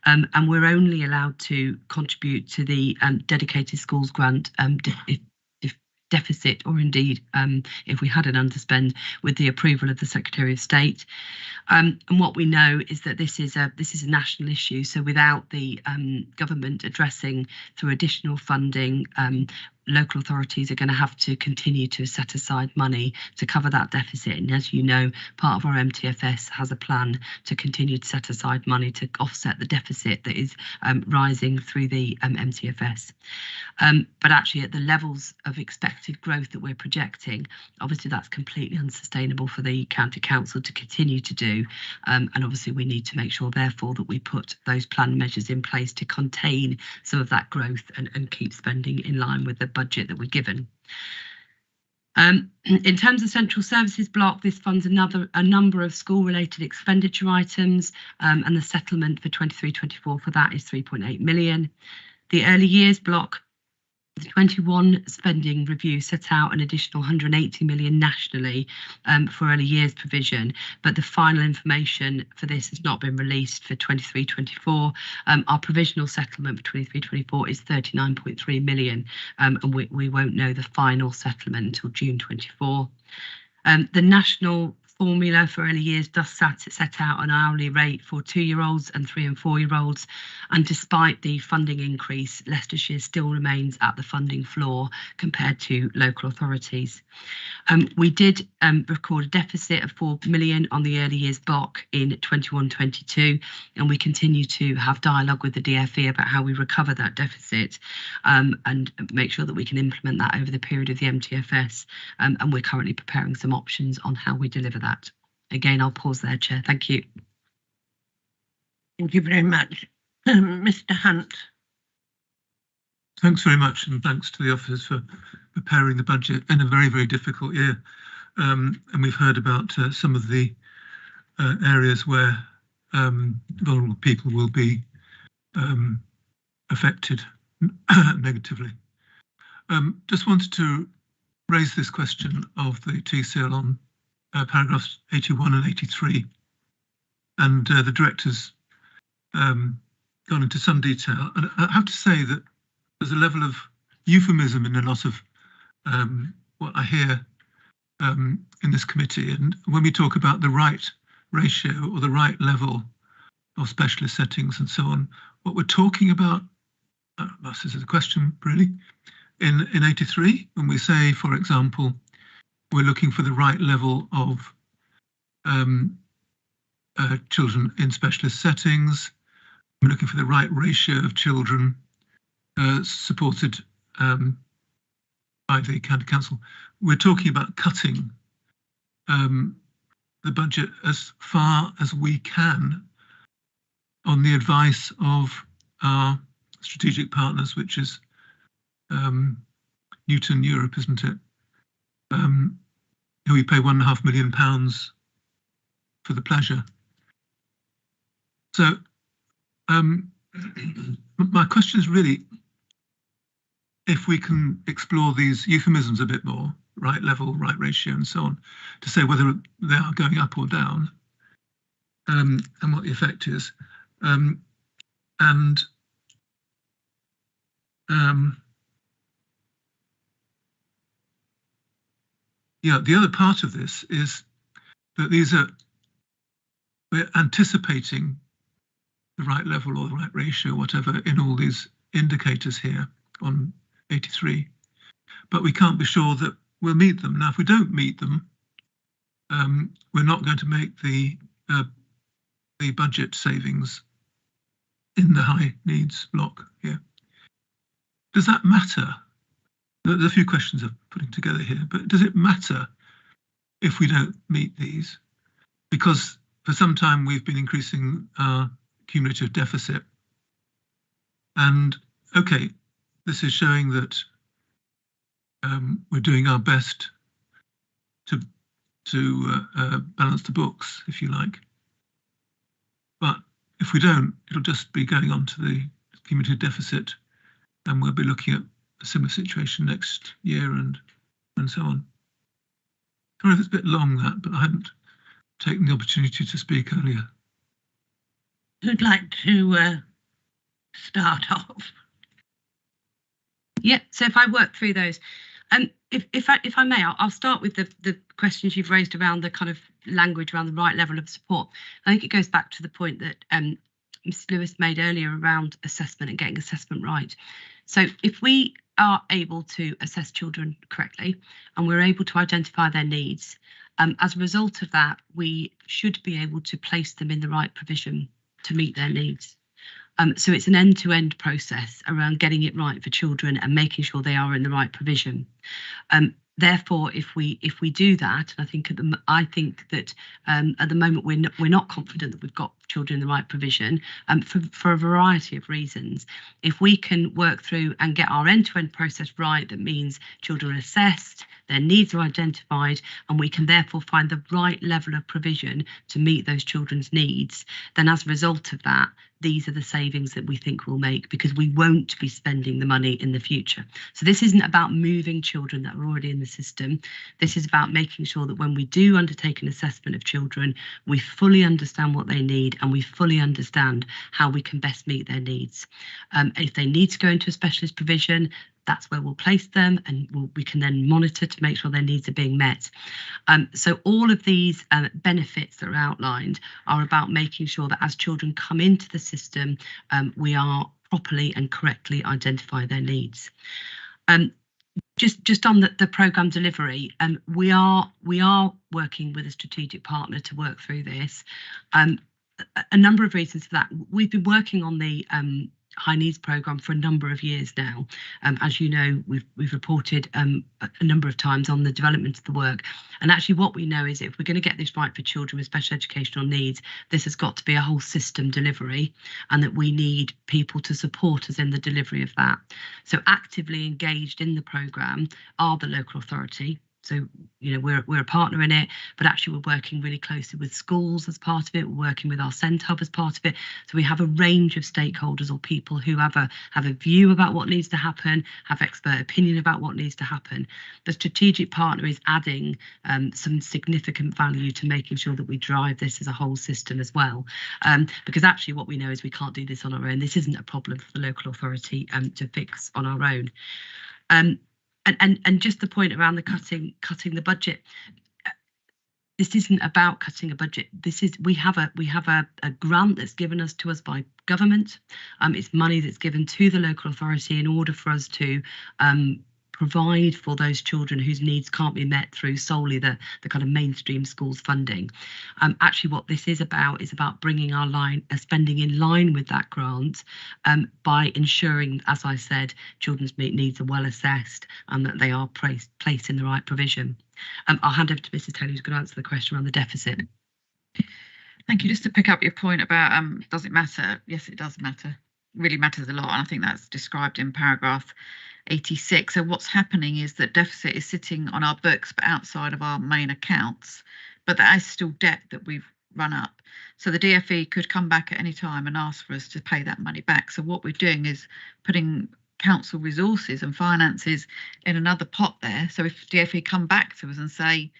[SPEAKER 3] and we're only allowed to contribute to the Dedicated Schools Grant if deficit, or indeed if we had an underspend, with the approval of the Secretary of State. And what we know is that this is a national issue. So without the government addressing through additional funding, local authorities are going to have to continue to set aside money to cover that deficit. And as you know, part of our MTFS has a plan to continue to set aside money to offset the deficit that is rising through the MTFS. But actually, at the levels of expected growth that we're projecting, obviously that's completely unsustainable for the county council to continue to do. And obviously we need to make sure, therefore, that we put those planned measures in place to contain some of that growth and keep spending in line with the budget that we're given. In terms of central services block, this funds a number of school-related expenditure items, and the settlement for 23-24 for that is 3.8 million. The early years block, the 21 spending review set out an additional 180 million nationally for early years provision, but the final information for this has not been released for 23-24. Our provisional settlement for 23-24 is 39.3 million, and we won't know the final settlement until June 24. The national formula for early years does set out an hourly rate for 2-year-olds and 3- and 4-year-olds, and despite the funding increase, Leicestershire still remains at the funding floor compared to local authorities. We did record a deficit of 4 million on the early years block in 21-22, and we continue to have dialogue with the DFE about how we recover that deficit, and make sure that we can implement that over the period of the MTFS, and we're currently preparing some options on how we deliver that. Again, I'll pause there, Chair. Thank you.
[SPEAKER 1] Thank you very much. Mr. Hunt.
[SPEAKER 4] Thanks very much, and thanks to the officers for preparing the budget in a very, very difficult year. And we've heard about some of the areas where vulnerable people will be affected negatively. Just wanted to raise this question of the TCL on paragraphs 81 and 83, and the director's gone into some detail, and I have to say that there's a level of euphemism in a lot of what I hear in this committee, and when we talk about the right ratio or the right level of specialist settings and so on, what we're talking about, this is a question really, in 83, when we say, for example, we're looking for the right level of children in specialist settings, we're looking for the right ratio of children supported by the County Council. We're talking about cutting the budget as far as we can on the advice of our strategic partners, which is Newton Europe, isn't it? Who we pay £1.5 million for the pleasure. So my question is really, if we can explore these euphemisms a bit more, right level, right ratio, and so on, to say whether they are going up or down, and what the effect is. Yeah, the other part of this is that we're anticipating the right level or the right ratio, whatever, in all these indicators here on 83, but we can't be sure that we'll meet them. Now, if we don't meet them, we're not going to make the budget savings in the high needs block here. Does that matter? There's a few questions I'm putting together here, but does it matter if we don't meet these? Because for some time we've been increasing our cumulative deficit, and okay, this is showing that we're doing our best to balance the books, if you like. But if we don't, it'll just be going on to the cumulative deficit, and we'll be looking at a similar situation next year and so on. Sorry if it's a bit long, that, but I hadn't taken the opportunity to speak earlier.
[SPEAKER 1] Who'd like to start off?
[SPEAKER 3] Yeah, so if I work through those, if I may, I'll start with the questions you've raised around the kind of language around the right level of support. I think it goes back to the point that Ms. Lewis made earlier around assessment and getting assessment right. So if we are able to assess children correctly and we're able to identify their needs, as a result of that, we should be able to place them in the right provision to meet their needs. So it's an end-to-end process around getting it right for children and making sure they are in the right provision. Therefore, if we do that, and I think that at the moment we're not confident that we've got children in the right provision for a variety of reasons. If we can work through and get our end-to-end process right, that means children are assessed, their needs are identified, and we can therefore find the right level of provision to meet those children's needs, then as a result of that, these are the savings that we think we'll make, because we won't be spending the money in the future. So this isn't about moving children that are already in the system. This is about making sure that when we do undertake an assessment of children, we fully understand what they need and we fully understand how we can best meet their needs. If they need to go into a specialist provision, that's where we'll place them, and we can then monitor to make sure their needs are being met. So all of these benefits that are outlined are about making sure that as children come into the system, we are properly and correctly identify their needs. Just on the programme delivery, we are working with a strategic partner to work through this. A number of reasons for that. We've been working on the high needs programme for a number of years now. As you know, we've reported a number of times on the development of the work. And actually what we know is if we're going to get this right for children with special educational needs, this has got to be a whole system delivery, and that we need people to support us in the delivery of that. So actively engaged in the programme are the local authority. So, you know, we're a partner in it, but actually we're working really closely with schools as part of it. We're working with our SEND Hub as part of it. So we have a range of stakeholders or people who have a view about what needs to happen, have expert opinion about what needs to happen. The strategic partner is adding some significant value to making sure that we drive this as a whole system as well. Because actually what we know is we can't do this on our own. This isn't a problem for the local authority to fix on our own. And just the point around the cutting the budget. This isn't about cutting a budget. This is we have a grant that's given to us by government. It's money that's given to the local authority in order for us to provide for those children whose needs can't be met through solely the kind of mainstream schools funding. Actually, what this is about bringing our spending in line with that grant by ensuring, as I said, children's needs are well assessed and that they are placed in the right provision. I'll hand over to Mrs. Taylor, who's going to answer the question around the deficit.
[SPEAKER 11] Thank you. Just to pick up your point about does it matter? Yes, it does matter. It really matters a lot. And I think that's described in paragraph 86. So what's happening is that deficit is sitting on our books but outside of our main accounts, but there is still debt that we've run up. So the DfE could come back at any time and ask for us to pay that money back. So what we're doing is putting council resources and finances in another pot there. So if DfE come back to us and say,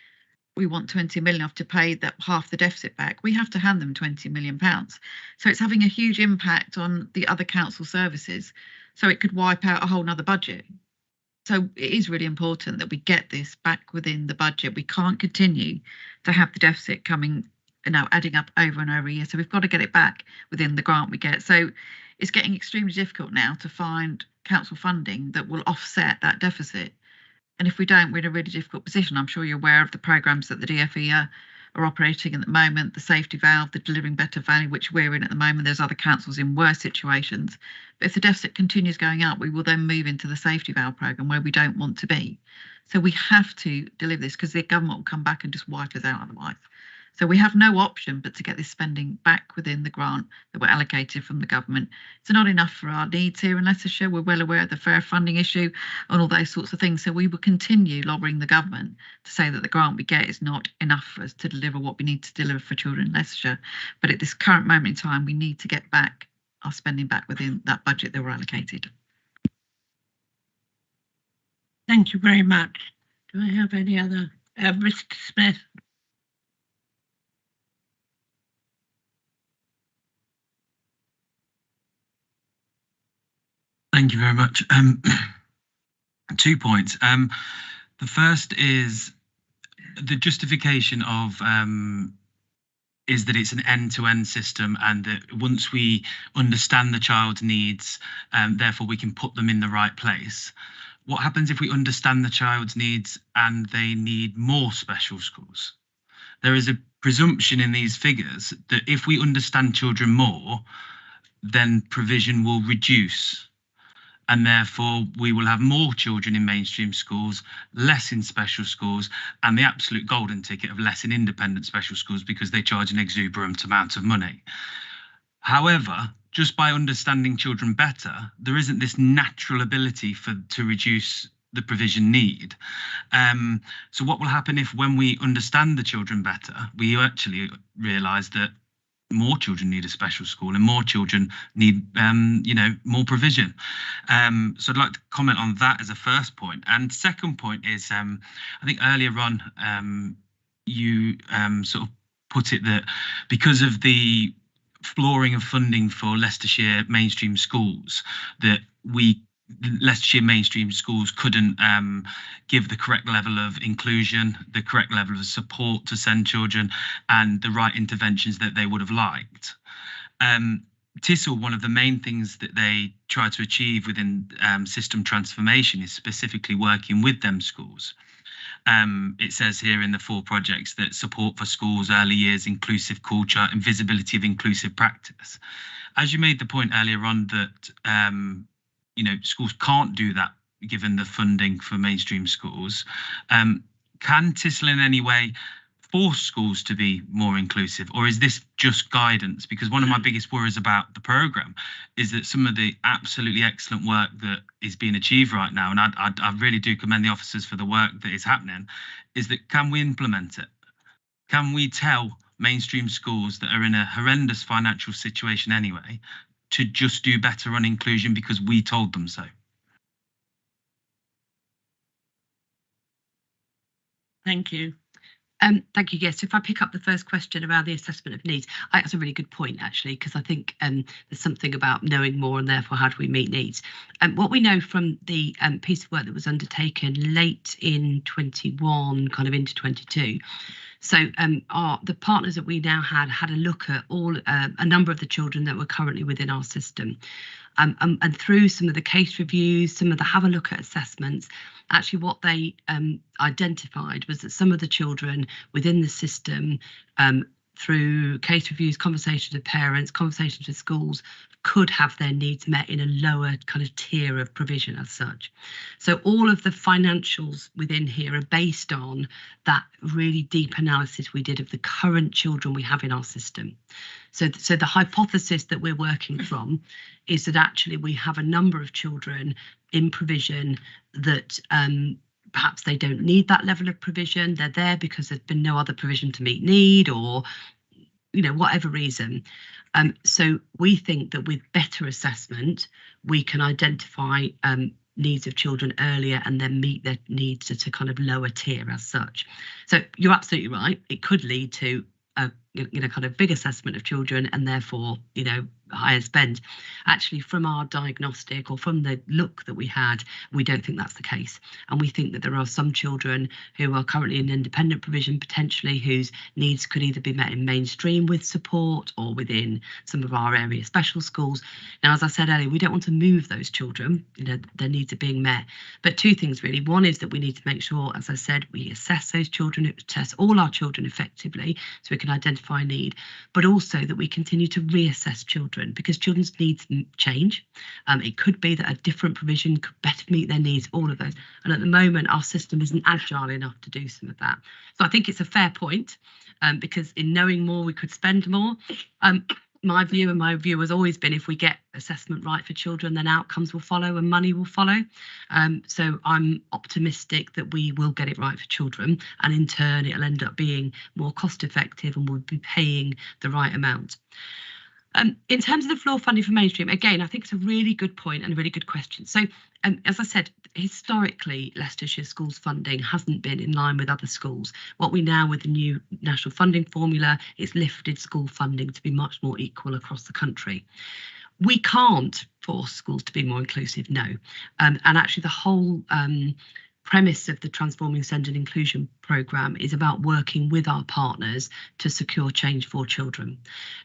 [SPEAKER 11] we want 20 million off to pay that half the deficit back, we have to hand them 20 million pounds. So it's having a huge impact on the other council services. So it could wipe out a whole nother budget. So it is really important that we get this back within the budget. We can't continue to have the deficit coming, adding up over and over a year. So we've got to get it back within the grant we get. So it's getting extremely difficult now to find council funding that will offset that deficit. And if we don't, we're in a really difficult position. I'm sure you're aware of the programmes that the DfE are operating at the moment, the safety valve, the delivering better value, which we're in at the moment. There's other councils in worse situations. But if the deficit continues going up, we will then move into the safety valve programme where we don't want to be. So we have to deliver this because the government will come back and just wipe us out otherwise. So we have no option but to get this spending back within the grant that we're allocated from the government. It's not enough for our needs here in Leicestershire. We're well aware of the fair funding issue and all those sorts of things. So we will continue lobbying the government to say that the grant we get is not enough for us to deliver what we need to deliver for children in Leicestershire. But at this current moment in time, we need to get back our spending back within that budget that we're allocated.
[SPEAKER 1] Thank you very much. Do I have any other? Mr. Smith.
[SPEAKER 5] Thank you very much. 2 points. The first is the justification of is that it's an end-to-end system and that once we understand the child's needs, therefore we can put them in the right place. What happens if we understand the child's needs and they need more special schools? There is a presumption in these figures that if we understand children more, then provision will reduce. And therefore we will have more children in mainstream schools, less in special schools, and the absolute golden ticket of less in independent special schools because they charge an exuberant amount of money. However, just by understanding children better, there isn't this natural ability to reduce the provision need. So what will happen if when we understand the children better, we actually realise that more children need a special school and more children need more provision. So I'd like to comment on that as a first point. And second point is I think earlier on you sort of put it that because of the flooring of funding for Leicestershire mainstream schools, that Leicestershire mainstream schools couldn't give the correct level of inclusion, the correct level of support to send children and the right interventions that they would have liked. TISL, one of the main things that they try to achieve within system transformation is specifically working with them schools. It says here in the 4 projects that support for schools, early years, inclusive culture and visibility of inclusive practice. As you made the point earlier on that schools can't do that given the funding for mainstream schools. Can TISL in any way force schools to be more inclusive, or is this just guidance? Because one of my biggest worries about the programme is that some of the absolutely excellent work that is being achieved right now, and I really do commend the officers for the work that is happening, is that can we implement it? Can we tell mainstream schools that are in a horrendous financial situation anyway to just do better on inclusion because we told them so?
[SPEAKER 1] Thank you.
[SPEAKER 3] Thank you. Yes, if I pick up the first question around the assessment of needs, that's a really good point, actually, because I think there's something about knowing more and therefore how do we meet needs. What we know from the piece of work that was undertaken late in 21, kind of into 22, so the partners that we now had a look at a number of the children that were currently within our system. And through some of the case reviews, some of the have a look at assessments, actually what they identified was that some of the children within the system, through case reviews, conversations with parents, conversations with schools, could have their needs met in a lower kind of tier of provision as such. So all of the financials within here are based on that really deep analysis we did of the current children we have in our system. So the hypothesis that we're working from is that actually we have a number of children in provision that perhaps they don't need that level of provision. They're there because there's been no other provision to meet need, or whatever reason. So we think that with better assessment, we can identify needs of children earlier and then meet their needs at a kind of lower tier as such. So you're absolutely right. It could lead to a kind of big assessment of children and therefore, higher spend. Actually, from our diagnostic or from the look that we had, we don't think that's the case. And we think that there are some children who are currently in independent provision, potentially whose needs could either be met in mainstream with support or within some of our area special schools. Now, as I said earlier, we don't want to move those children, their needs are being met. But two things really. One is that we need to make sure, as I said, we assess those children, test all our children effectively so we can identify need, but also that we continue to reassess children, because children's needs change. It could be that a different provision could better meet their needs, all of those. And at the moment, our system isn't agile enough to do some of that. So I think it's a fair point, because in knowing more, we could spend more. My view has always been, if we get assessment right for children, then outcomes will follow and money will follow. So I'm optimistic that we will get it right for children, and in turn, it'll end up being more cost effective and we'll be paying the right amount. In terms of the floor funding for mainstream, again, I think it's a really good point and a really good question. So, as I said, historically, Leicestershire schools funding hasn't been in line with other schools. What we now, with the new national funding formula, is lifted school funding to be much more equal across the country. We can't force schools to be more inclusive, no. And actually the whole premise of the Transforming Send and Inclusion programme is about working with our partners to secure change for children.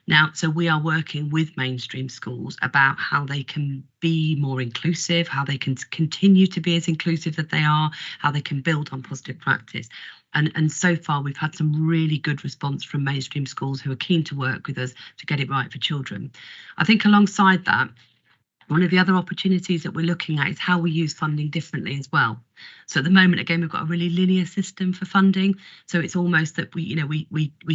[SPEAKER 3] Now, so we are working with mainstream schools about how they can be more inclusive, how they can continue to be as inclusive as they are, how they can build on positive practice. And so far, we've had some really good response from mainstream schools who are keen to work with us to get it right for children. I think alongside that, one of the other opportunities that we're looking at is how we use funding differently as well. So at the moment, again, we've got a really linear system for funding. So it's almost that we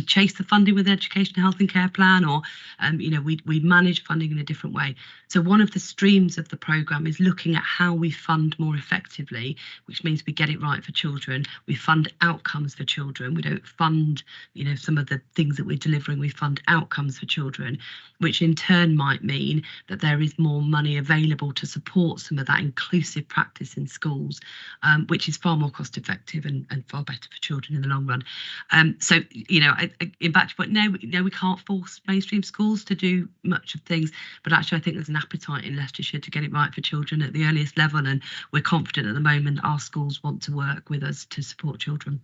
[SPEAKER 3] chase the funding with the education, health and care plan, or we manage funding in a different way. So one of the streams of the programme is looking at how we fund more effectively, which means we get it right for children. We fund outcomes for children. We don't fund, some of the things that we're delivering. We fund outcomes for children, which in turn might mean that there is more money available to support some of that inclusive practice in schools, which is far more cost effective and far better for children in the long run. So, in back to point, no, we can't force mainstream schools to do much of things, but actually I think there's an appetite in Leicestershire to get it right for children at the earliest level, and we're confident at the moment our schools want to work with us to support children.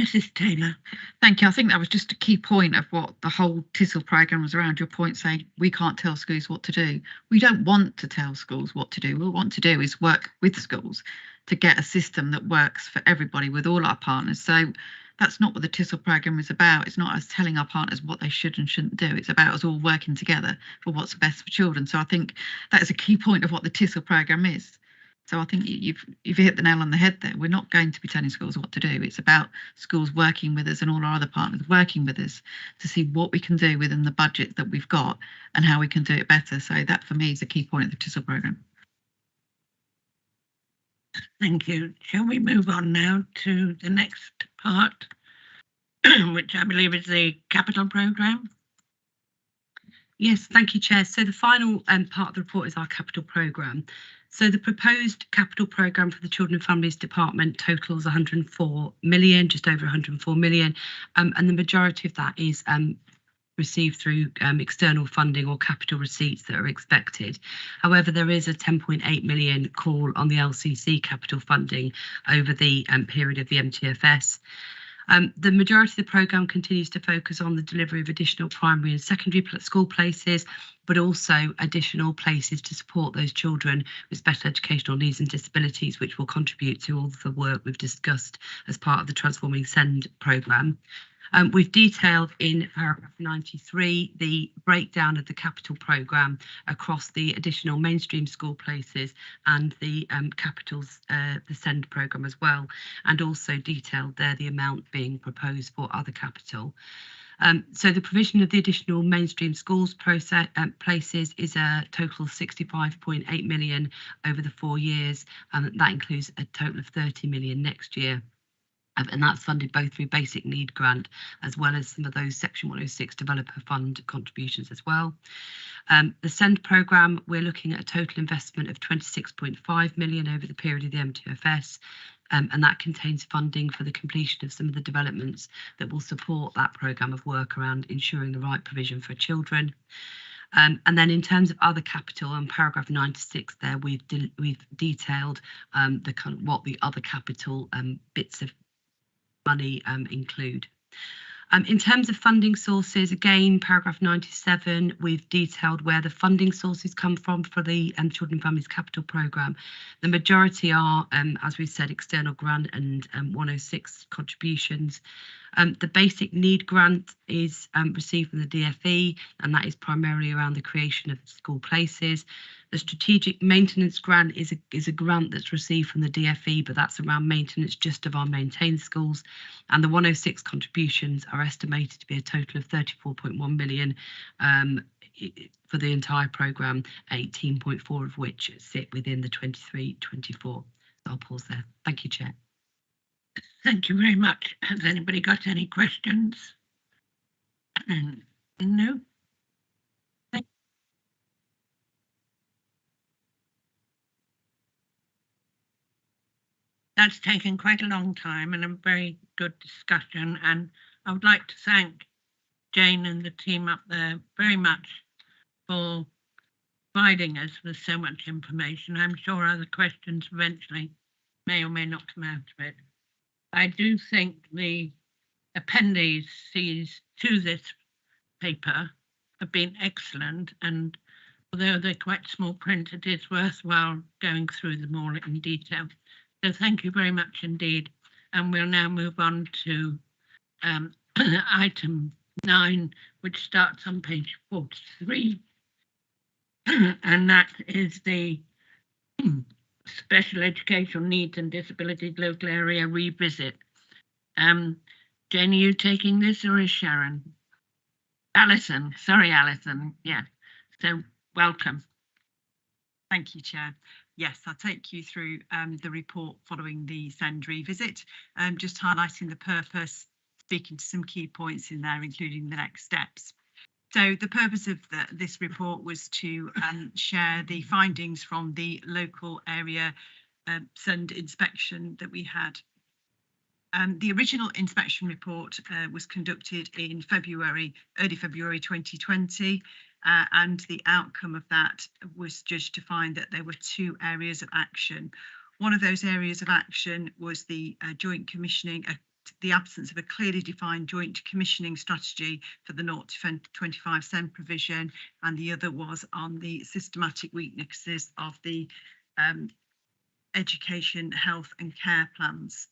[SPEAKER 1] Mrs. Taylor.
[SPEAKER 11] Thank you. I think that was just a key point of what the whole TISL programme was around, your point saying we can't tell schools what to do. We don't want to tell schools what to do. What we want to do is work with schools to get a system that works for everybody with all our partners. So that's not what the TISL programme is about. It's not us telling our partners what they should and shouldn't do. It's about us all working together for what's best for children. So I think that is a key point of what the TISL programme is. So I think you've hit the nail on the head there. We're not going to be telling schools what to do. It's about schools working with us and all our other partners working with us to see what we can do within the budget that we've got and how we can do it better. So that for me is a key point of the TISL programme.
[SPEAKER 1] Thank you. Shall we move on now to the next part, which I believe is the capital programme?
[SPEAKER 3] Yes, thank you, Chair. So the final part of the report is our capital programme. So the proposed capital programme for the Children and Families Department totals 104 million, just over 104 million, and the majority of that is received through external funding or capital receipts that are expected. However, there is a 10.8 million call on the LCC capital funding over the period of the MTFS. The majority of the programme continues to focus on the delivery of additional primary and secondary school places, but also additional places to support those children with special educational needs and disabilities, which will contribute to all the work we've discussed as part of the Transforming SEND programme. We've detailed in paragraph 93 the breakdown of the capital programme across the additional mainstream school places and the capitals, the SEND programme as well, and also detailed there the amount being proposed for other capital. So the provision of the additional mainstream schools places is a total of 65.8 million over the 4 years, and that includes a total of 30 million next year. And that's funded both through basic need grant as well as some of those Section 106 developer fund contributions as well. The SEND programme, we're looking at a total investment of 26.5 million over the period of the M2FS, and that contains funding for the completion of some of the developments that will support that programme of work around ensuring the right provision for children. And then in terms of other capital, on paragraph 96 there, we've detailed the kind of what the other capital bits of money include. In terms of funding sources, again, paragraph 97, we've detailed where the funding sources come from for the Children and Families Capital Programme. The majority are, as we said, external grant and 106 contributions. The basic need grant is received from the DFE, and that is primarily around the creation of school places. The strategic maintenance grant is a grant that's received from the DFE, but that's around maintenance just of our maintained schools. And the 106 contributions are estimated to be a total of 34.1 million for the entire programme, 18.4 of which sit within the 23-24. So I'll pause there. Thank you, Chair.
[SPEAKER 1] Thank you very much. Has anybody got any questions? No? That's taken quite a long time and a very good discussion, and I would like to thank Jane and the team up there very much for providing us with so much information. I'm sure other questions eventually may or may not come out of it. I do think the appendices to this paper have been excellent, and although they're quite small print, it is worthwhile going through them all in detail. So thank you very much indeed. And we'll now move on to item 9, which starts on page 43. And that is the Special Educational Needs and Disabilities Local Area Revisit. Jane, are you taking this, or is Sharon? Alison, sorry, Alison. Yeah, so welcome.
[SPEAKER 12] Thank you, Chair. Yes, I'll take you through the report following the SEND revisit, just highlighting the purpose, speaking to some key points in there, including the next steps. So the purpose of this report was to share the findings from the local area SEND inspection that we had. The original inspection report was conducted in early February 2020, and the outcome of that was judged to find that there were 2 areas of action. One of those areas of action was the joint commissioning, the absence of a clearly defined joint commissioning strategy for the 0 to 25 SEND provision, and the other was on the systematic weaknesses of the education, health and care plans.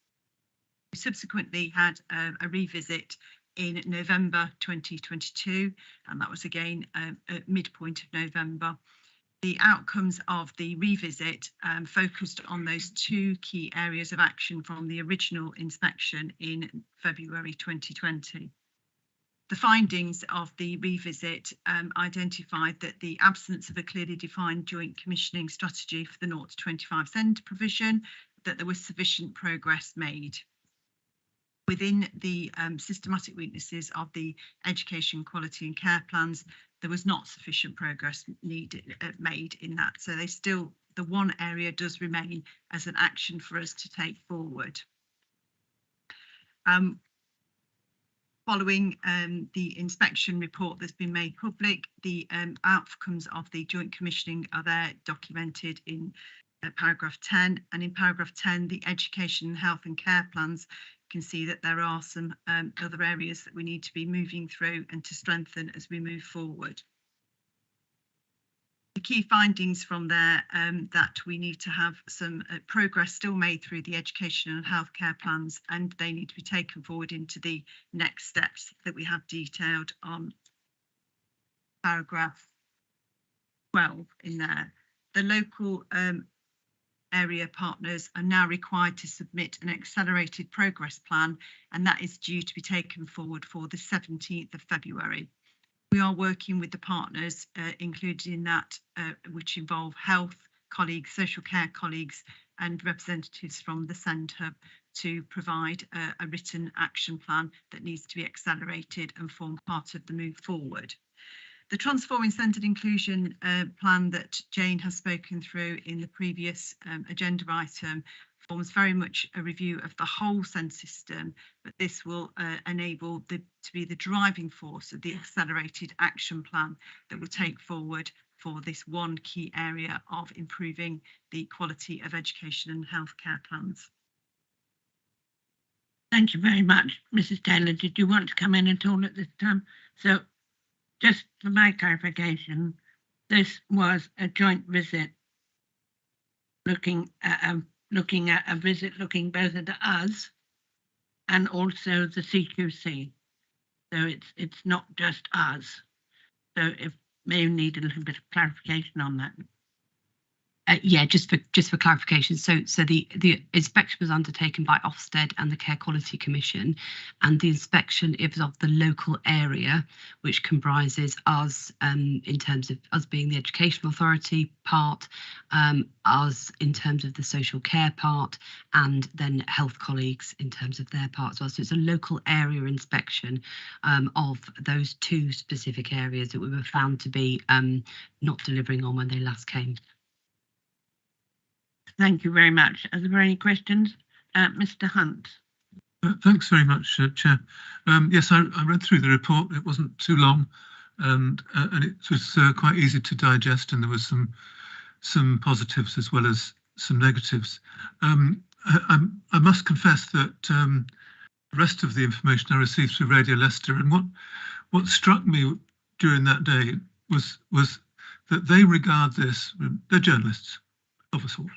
[SPEAKER 12] We subsequently had a revisit in November 2022, and that was again at midpoint of November. The outcomes of the revisit focused on those 2 key areas of action from the original inspection in February 2020. The findings of the revisit identified that the absence of a clearly defined joint commissioning strategy for the 0 to 25 SEND provision, that there was sufficient progress made. Within the systematic weaknesses of the education, quality and care plans, there was not sufficient progress made in that. So the one area does remain as an action for us to take forward. Following the inspection report that's been made public, the outcomes of the joint commissioning are there documented in paragraph 10. And in paragraph 10, the education, health and care plans can see that there are some other areas that we need to be moving through and to strengthen as we move forward. The key findings from there that we need to have some progress still made through the education and healthcare plans, and they need to be taken forward into the next steps that we have detailed on paragraph 12 in there. The local area partners are now required to submit an accelerated progress plan, and that is due to be taken forward for the 17th of February. We are working with the partners included in that, which involve health colleagues, social care colleagues, and representatives from the centre to provide a written action plan that needs to be accelerated and form part of the move forward. The Transforming Centred Inclusion plan that Jane has spoken through in the previous agenda item forms very much a review of the whole SEND system, but this will enable to be the driving force of the accelerated action plan that will take forward for this one key area of improving the quality of education and healthcare plans.
[SPEAKER 1] Thank you very much, Mrs. Taylor. Did you want to come in at all at this time? So, just for my clarification, this was a joint visit looking at a visit looking both at us and also the CQC. So it's not just us. So if may need a little bit of clarification on that.
[SPEAKER 3] Yeah, just for clarification. So the inspection was undertaken by Ofsted and the Care Quality Commission, and the inspection is of the local area, which comprises us in terms of us being the educational authority part, us in terms of the social care part, and then health colleagues in terms of their part as well. So it's a local area inspection of those two specific areas that we were found to be not delivering on when they last came.
[SPEAKER 1] Thank you very much. Are there any questions? Mr. Hunt.
[SPEAKER 4] Thanks very much, Chair. Yes, I read through the report. It wasn't too long, and it was quite easy to digest, and there was some positives as well as some negatives. I must confess that the rest of the information I received through Radio Leicester, and what struck me during that day was that they regard this, they're journalists of us all.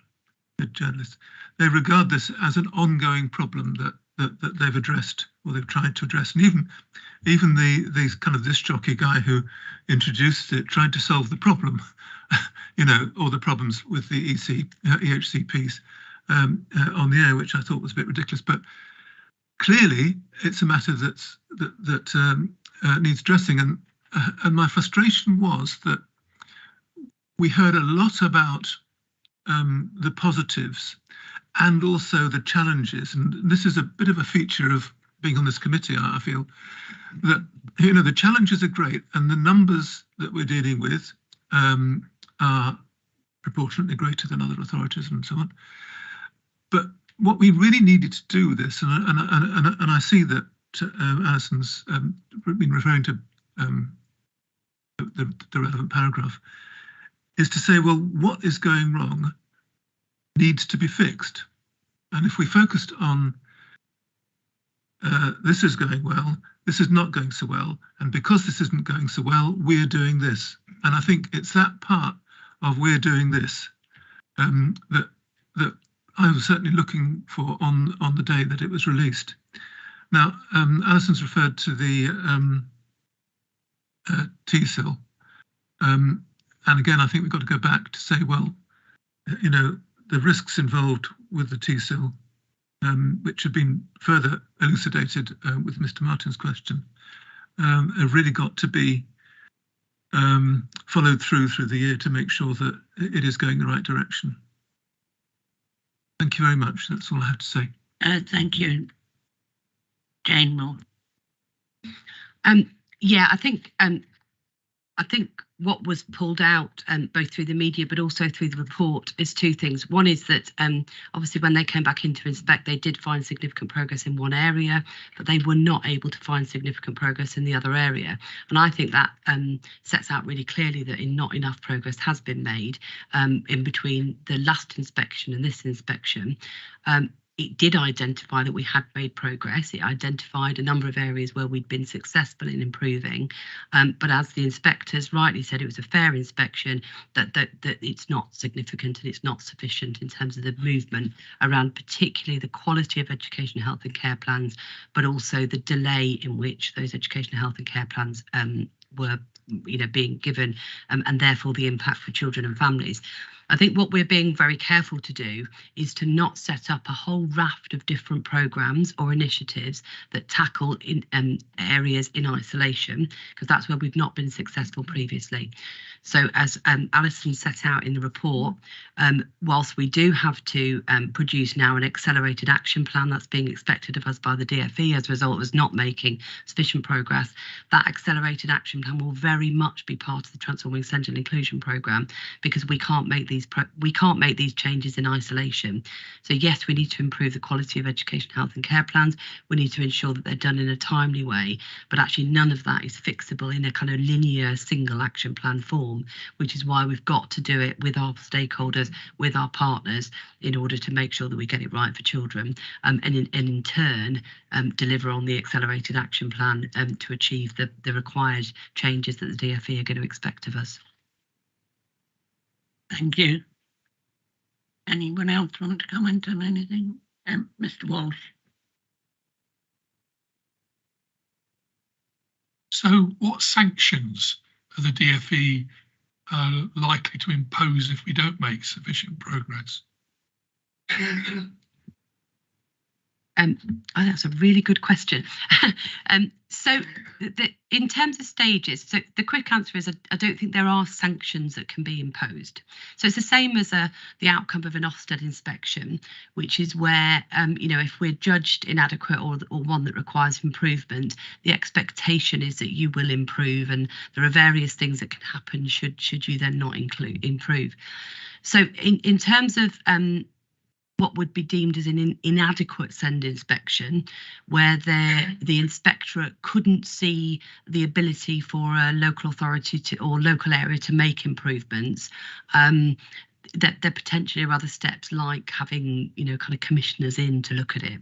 [SPEAKER 4] Journalists, they regard this as an ongoing problem that they've addressed, or they've tried to address, and even the kind of this jockey guy who introduced it tried to solve the problem, you know, or the problems with the EHCPs on the air, which I thought was a bit ridiculous. But clearly, it's a matter that needs addressing, and my frustration was that we heard a lot about the positives and also the challenges, and this is a bit of a feature of being on this committee. I feel that, you know, the challenges are great and the numbers that we're dealing with are proportionately greater than other authorities and so on. But what we really needed to do with this, and I see that Alison's been referring to the relevant paragraph, is to say, well, what is going wrong needs to be fixed. And if we focused on this is going well, this is not going so well, and because this isn't going so well, we're doing this. And I think it's that part of we're doing this that I was certainly looking for on the day that it was released. Now, Alison's referred to the TSIL. And again, I think we've got to go back to say, well, you know, the risks involved with the TSIL, which have been further elucidated with Mr. Martin's question, have really got to be followed through the year to make sure that it is going the right direction. Thank you very much. That's all I have to say.
[SPEAKER 1] Thank you. Jane Moore.
[SPEAKER 3] Yeah, I think what was pulled out both through the media but also through the report is two things. One is that obviously when they came back in to inspect, they did find significant progress in one area, but they were not able to find significant progress in the other area. And I think that sets out really clearly that not enough progress has been made in between the last inspection and this inspection. it did identify that we had made progress. It identified a number of areas where we'd been successful in improving. But as the inspectors rightly said, it was a fair inspection, that it's not significant and it's not sufficient in terms of the movement around particularly the quality of education, health and care plans, but also the delay in which those education, health and care plans were being given, and therefore the impact for children and families. I think what we're being very careful to do is to not set up a whole raft of different programmes or initiatives that tackle in areas in isolation, because that's where we've not been successful previously. So as Alison set out in the report, whilst we do have to produce now an accelerated action plan that's being expected of us by the DfE as a result of us not making sufficient progress, that accelerated action plan will very much be part of the Transforming Centre and Inclusion programme, because we can't make these changes in isolation. So yes, we need to improve the quality of education, health and care plans. We need to ensure that they're done in a timely way, but actually none of that is fixable in a kind of linear single action plan form, which is why we've got to do it with our stakeholders, with our partners, in order to make sure that we get it right for children, and in turn deliver on the accelerated action plan to achieve the required changes that the DfE are going to expect of us.
[SPEAKER 1] Thank you. Anyone else want to comment on anything? Mr. Walsh.
[SPEAKER 13] So what sanctions are the DfE likely to impose if we don't make sufficient progress?
[SPEAKER 3] That's a really good question. So in terms of stages, so the quick answer is I don't think there are sanctions that can be imposed. So it's the same as the outcome of an Ofsted inspection, which is where, if we're judged inadequate or one that requires improvement, the expectation is that you will improve, and there are various things that can happen should you then not improve. So in terms of what would be deemed as an inadequate SEND inspection, where the inspectorate couldn't see the ability for a local authority or local area to make improvements, that there potentially are other steps like having kind of commissioners in to look at it.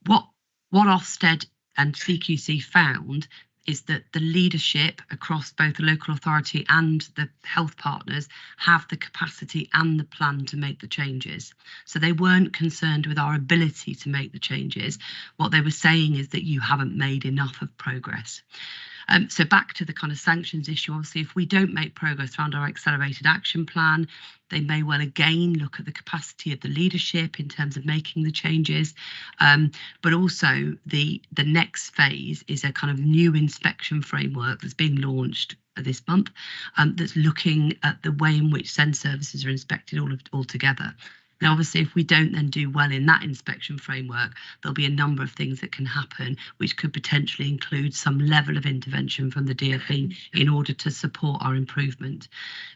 [SPEAKER 3] What Ofsted and CQC found is that the leadership across both the local authority and the health partners have the capacity and the plan to make the changes. So they weren't concerned with our ability to make the changes. What they were saying is that you haven't made enough of progress. So back to the kind of sanctions issue, obviously, if we don't make progress around our accelerated action plan, they may well again look at the capacity of the leadership in terms of making the changes. But also the next phase is a kind of new inspection framework that's being launched this month, that's looking at the way in which SEND services are inspected all together. Now, obviously, if we don't then do well in that inspection framework, there'll be a number of things that can happen, which could potentially include some level of intervention from the DfE in order to support our improvement.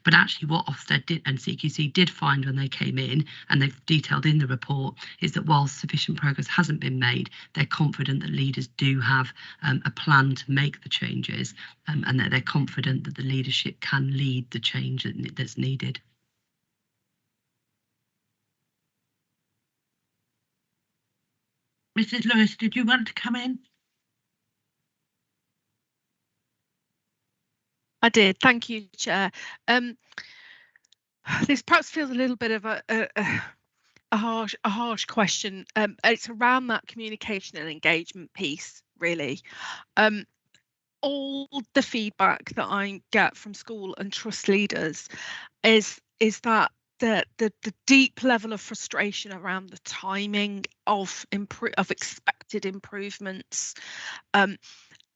[SPEAKER 3] But actually what Ofsted did and CQC did find when they came in, and they've detailed in the report, is that while sufficient progress hasn't been made, they're confident that leaders do have a plan to make the changes, and that they're confident that the leadership can lead the change that's needed.
[SPEAKER 1] Mrs. Lewis, did you want to come in?
[SPEAKER 10] I did. Thank you, Chair. This perhaps feels a little bit of a harsh question. It's around that communication and engagement piece, really. All the feedback that I get from school and trust leaders is that the deep level of frustration around the timing of expected improvements, and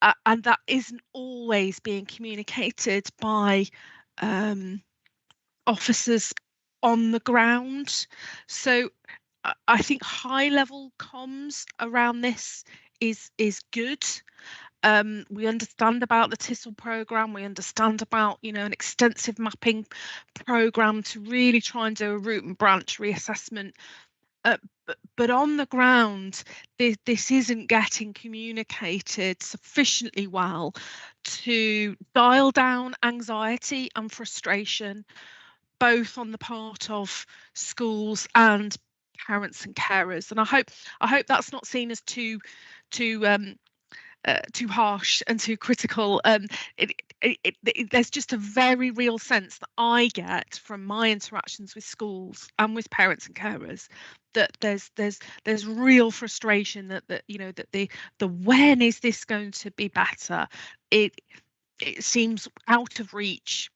[SPEAKER 10] that isn't always being communicated by officers on the ground. So I think high level comms around this is good. We understand about the TISL programme, we understand about, an extensive mapping programme to really try and do a root and branch reassessment. But on the ground, this isn't getting communicated sufficiently well to dial down anxiety and frustration, both on the part of schools and parents and carers. And I hope that's not seen as too harsh and too critical. There's just a very real sense that I get from my interactions with schools and with parents and carers that there's real frustration that the when is this going to be better? It seems out of reach.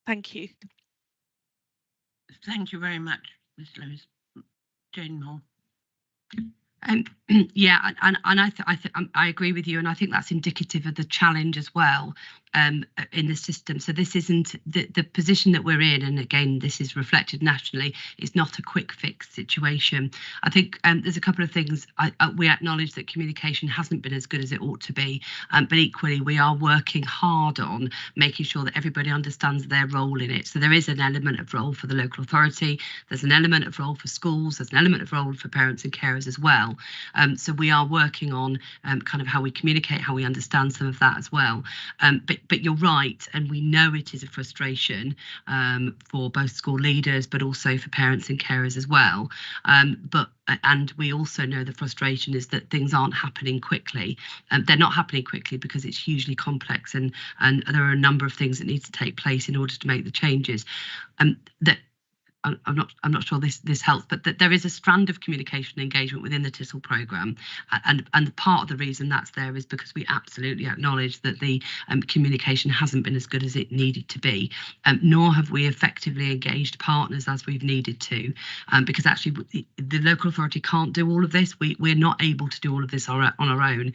[SPEAKER 10] Thank you.
[SPEAKER 1] Thank you very much, Ms. Lewis. Jane Moore.
[SPEAKER 3] Yeah, and I agree with you, and I think that's indicative of the challenge as well in the system. So this isn't the position that we're in, and again, this is reflected nationally, is not a quick fix situation. I think there's a couple of things. We acknowledge that communication hasn't been as good as it ought to be, but equally we are working hard on making sure that everybody understands their role in it. So there is an element of role for the local authority, there's an element of role for schools, there's an element of role for parents and carers as well. So we are working on kind of how we communicate, how we understand some of that as well. But you're right, and we know it is a frustration for both school leaders, but also for parents and carers as well. And we also know the frustration is that things aren't happening quickly. They're not happening quickly because it's hugely complex, and there are a number of things that need to take place in order to make the changes. That I'm not sure this helps, but that there is a strand of communication and engagement within the TISL programme, and part of the reason that's there is because we absolutely acknowledge that the communication hasn't been as good as it needed to be, nor have we effectively engaged partners as we've needed to, because actually the local authority can't do all of this. We're not able to do all of this on our own.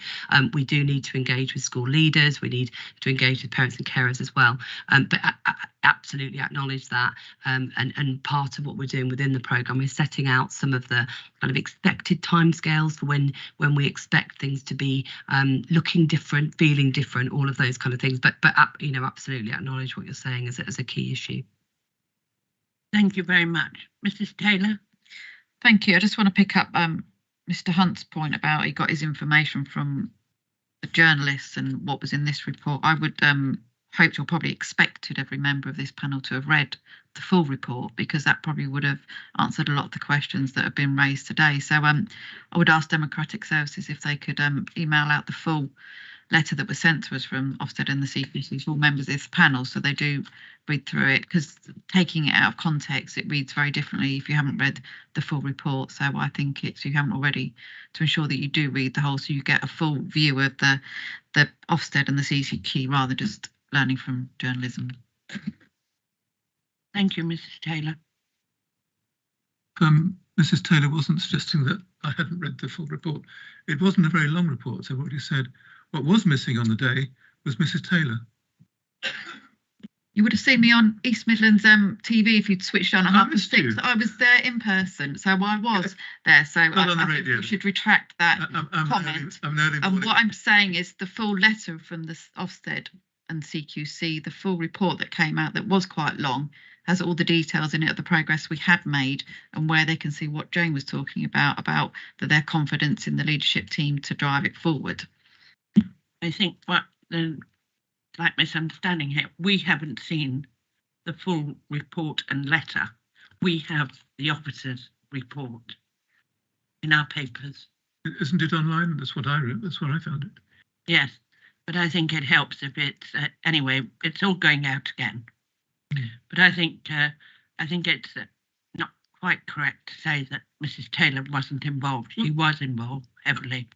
[SPEAKER 3] We do need to engage with school leaders, we need to engage with parents and carers as well, but I absolutely acknowledge that, and part of what we're doing within the programme is setting out some of the kind of expected timescales for when we expect things to be looking different, feeling different, all of those kind of things. But absolutely acknowledge what you're saying as a key issue.
[SPEAKER 1] Thank you very much. Mrs. Taylor.
[SPEAKER 11] Thank you. I just want to pick up Mr. Hunt's point about he got his information from the journalists and what was in this report. I would hoped or probably expected every member of this panel to have read the full report, because that probably would have answered a lot of the questions that have been raised today. So I would ask Democratic Services if they could email out the full letter that was sent to us from Ofsted and the CQC to all members of this panel, so they do read through it, because taking it out of context, it reads very differently if you haven't read the full report. So I think it's, you haven't already, to ensure that you do read the whole, so you get a full view of the Ofsted and the CQC rather than just learning from journalism.
[SPEAKER 1] Thank you, Mrs. Taylor.
[SPEAKER 4] Mrs. Taylor wasn't suggesting that I hadn't read the full report. It wasn't a very long report, so what you said, what was missing on the day was Mrs. Taylor.
[SPEAKER 11] You would have seen me on East Midlands TV if you'd switched on at 6:30. I was there in person, so I was there. So I think you should retract that comment. And what I'm saying is the full letter from the Ofsted and CQC, the full report that came out that was quite long, has all the details in it of the progress we had made and where they can see what Jane was talking about that their confidence in the leadership team to drive it forward.
[SPEAKER 1] I think what the slight misunderstanding here, we haven't seen the full report and letter. We have the officer's report in our papers.
[SPEAKER 4] Isn't it online? That's what I read. That's what I found it.
[SPEAKER 1] Yes, but I think it helps if it's anyway. It's all going out again. But I think it's not quite correct to say that Mrs. Taylor wasn't involved. She was involved heavily.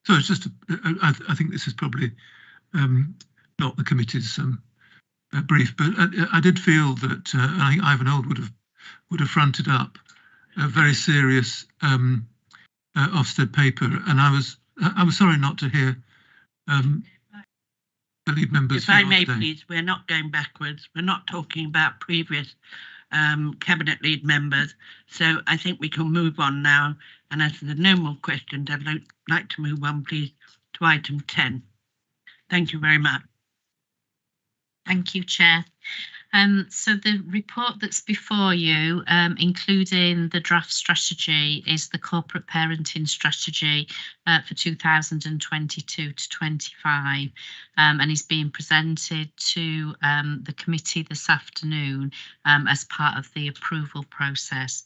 [SPEAKER 4] So it's just, I think this is probably not the committee's brief, but I did feel that I think Ivan Old would have fronted up a very serious Ofsted paper, and I was sorry not to hear the lead members.
[SPEAKER 1] If I may, please, we're not going backwards. We're not talking about previous cabinet lead members, so I think we can move on now. And as there are no more questions, I'd like to move on, please, to item 10. Thank you very much.
[SPEAKER 8] Thank you, Chair. So the report that's before you, including the draft strategy, is the corporate parenting strategy for 2022 to 25, and is being presented to the committee this afternoon as part of the approval process.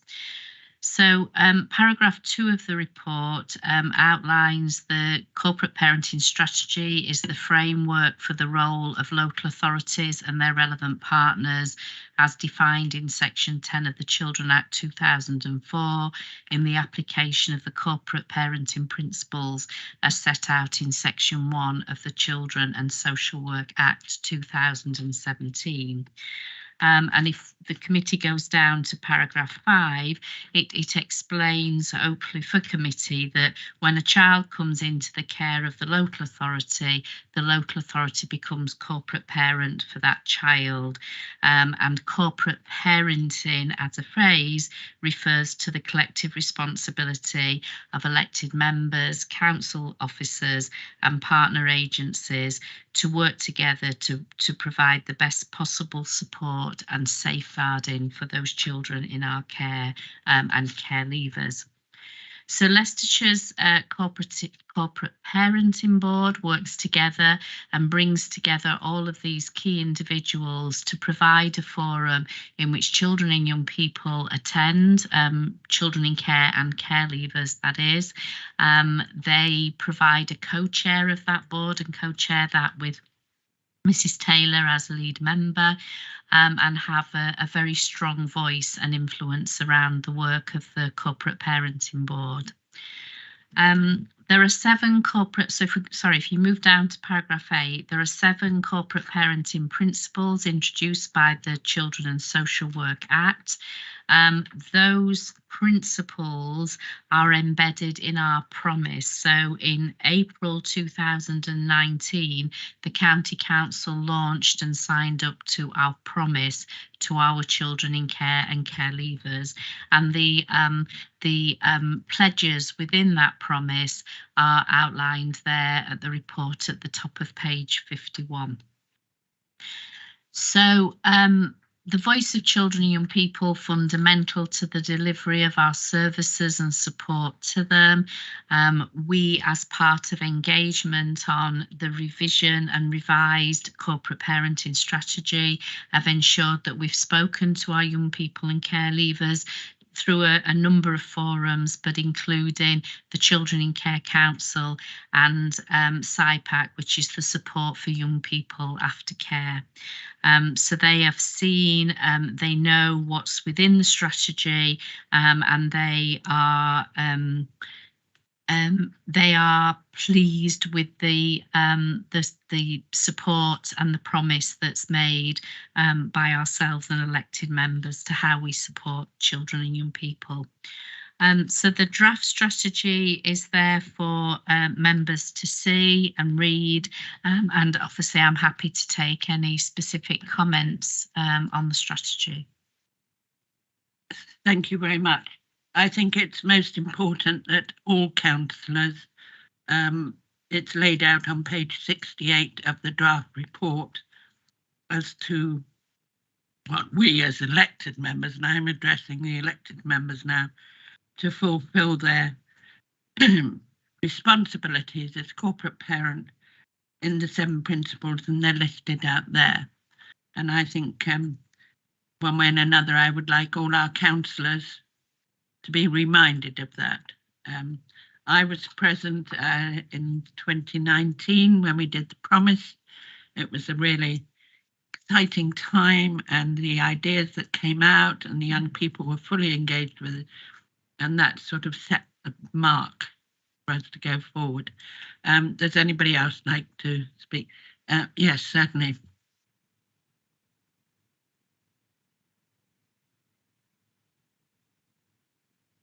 [SPEAKER 8] So paragraph 2 of the report outlines the corporate parenting strategy is the framework for the role of local authorities and their relevant partners as defined in section 10 of the Children Act 2004 in the application of the corporate parenting principles as set out in section 1 of the Children and Social Work Act 2017. And if the committee goes down to paragraph 5, it explains, hopefully for committee, that when a child comes into the care of the local authority becomes corporate parent for that child. And corporate parenting as a phrase refers to the collective responsibility of elected members, council officers and partner agencies to work together to provide the best possible support and safeguarding for those children in our care and care leavers. So Leicestershire's corporate parenting board works together and brings together all of these key individuals to provide a forum in which children and young people attend, children in care and care leavers, that is. They provide a co-chair of that board and co-chair that with Mrs. Taylor as lead member, and have a very strong voice and influence around the work of the corporate parenting board. There are 7 corporate, if you move down to paragraph 8, there are 7 corporate parenting principles introduced by the Children and Social Work Act. Those principles are embedded in our promise. So in April 2019, the County Council launched and signed up to our promise to our children in care and care leavers. And the pledges within that promise are outlined there at the report at the top of page 51. So the voice of children and young people fundamental to the delivery of our services and support to them. We, as part of engagement on the revision and revised corporate parenting strategy, have ensured that we've spoken to our young people and care leavers through a number of forums, but including the Children in Care Council and SIPAC, which is the support for young people after care. So they have seen, they know what's within the strategy, and they are pleased with the support and the promise that's made by ourselves and elected members to how we support children and young people. So the draft strategy is there for members to see and read, and obviously I'm happy to take any specific comments on the strategy.
[SPEAKER 1] Thank you very much. I think it's most important that all councillors, it's laid out on page 68 of the draft report as to what we as elected members, and I'm addressing the elected members now, to fulfil their responsibilities as corporate parent in the 7 principles, and they're listed out there. And I think one way and another, I would like all our councillors to be reminded of that. I was present in 2019 when we did the promise. It was a really exciting time, and the ideas that came out and the young people were fully engaged with it, and that sort of set the mark for us to go forward. Does anybody else like to speak? Yes, certainly.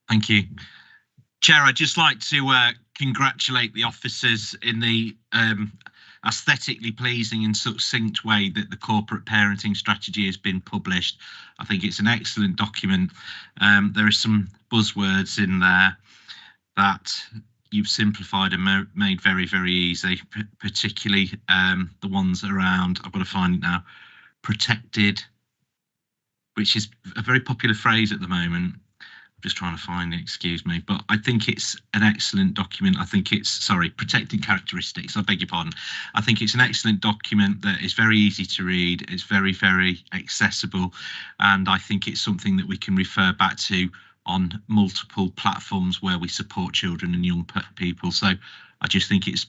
[SPEAKER 14] Thank you. Chair, I'd just like to congratulate the officers in the aesthetically pleasing and succinct way that the corporate parenting strategy has been published. I think it's an excellent document. There are some buzzwords in there that you've simplified and made very, very easy, particularly the ones around, I've got to find it now, protected, which is a very popular phrase at the moment. I'm just trying to find it, excuse me, but I think it's an excellent document. I think it's, sorry, protecting characteristics, I beg your pardon. I think it's an excellent document that is very easy to read, it's very, very accessible, and I think it's something that we can refer back to on multiple platforms where we support children and young people. So I just think it's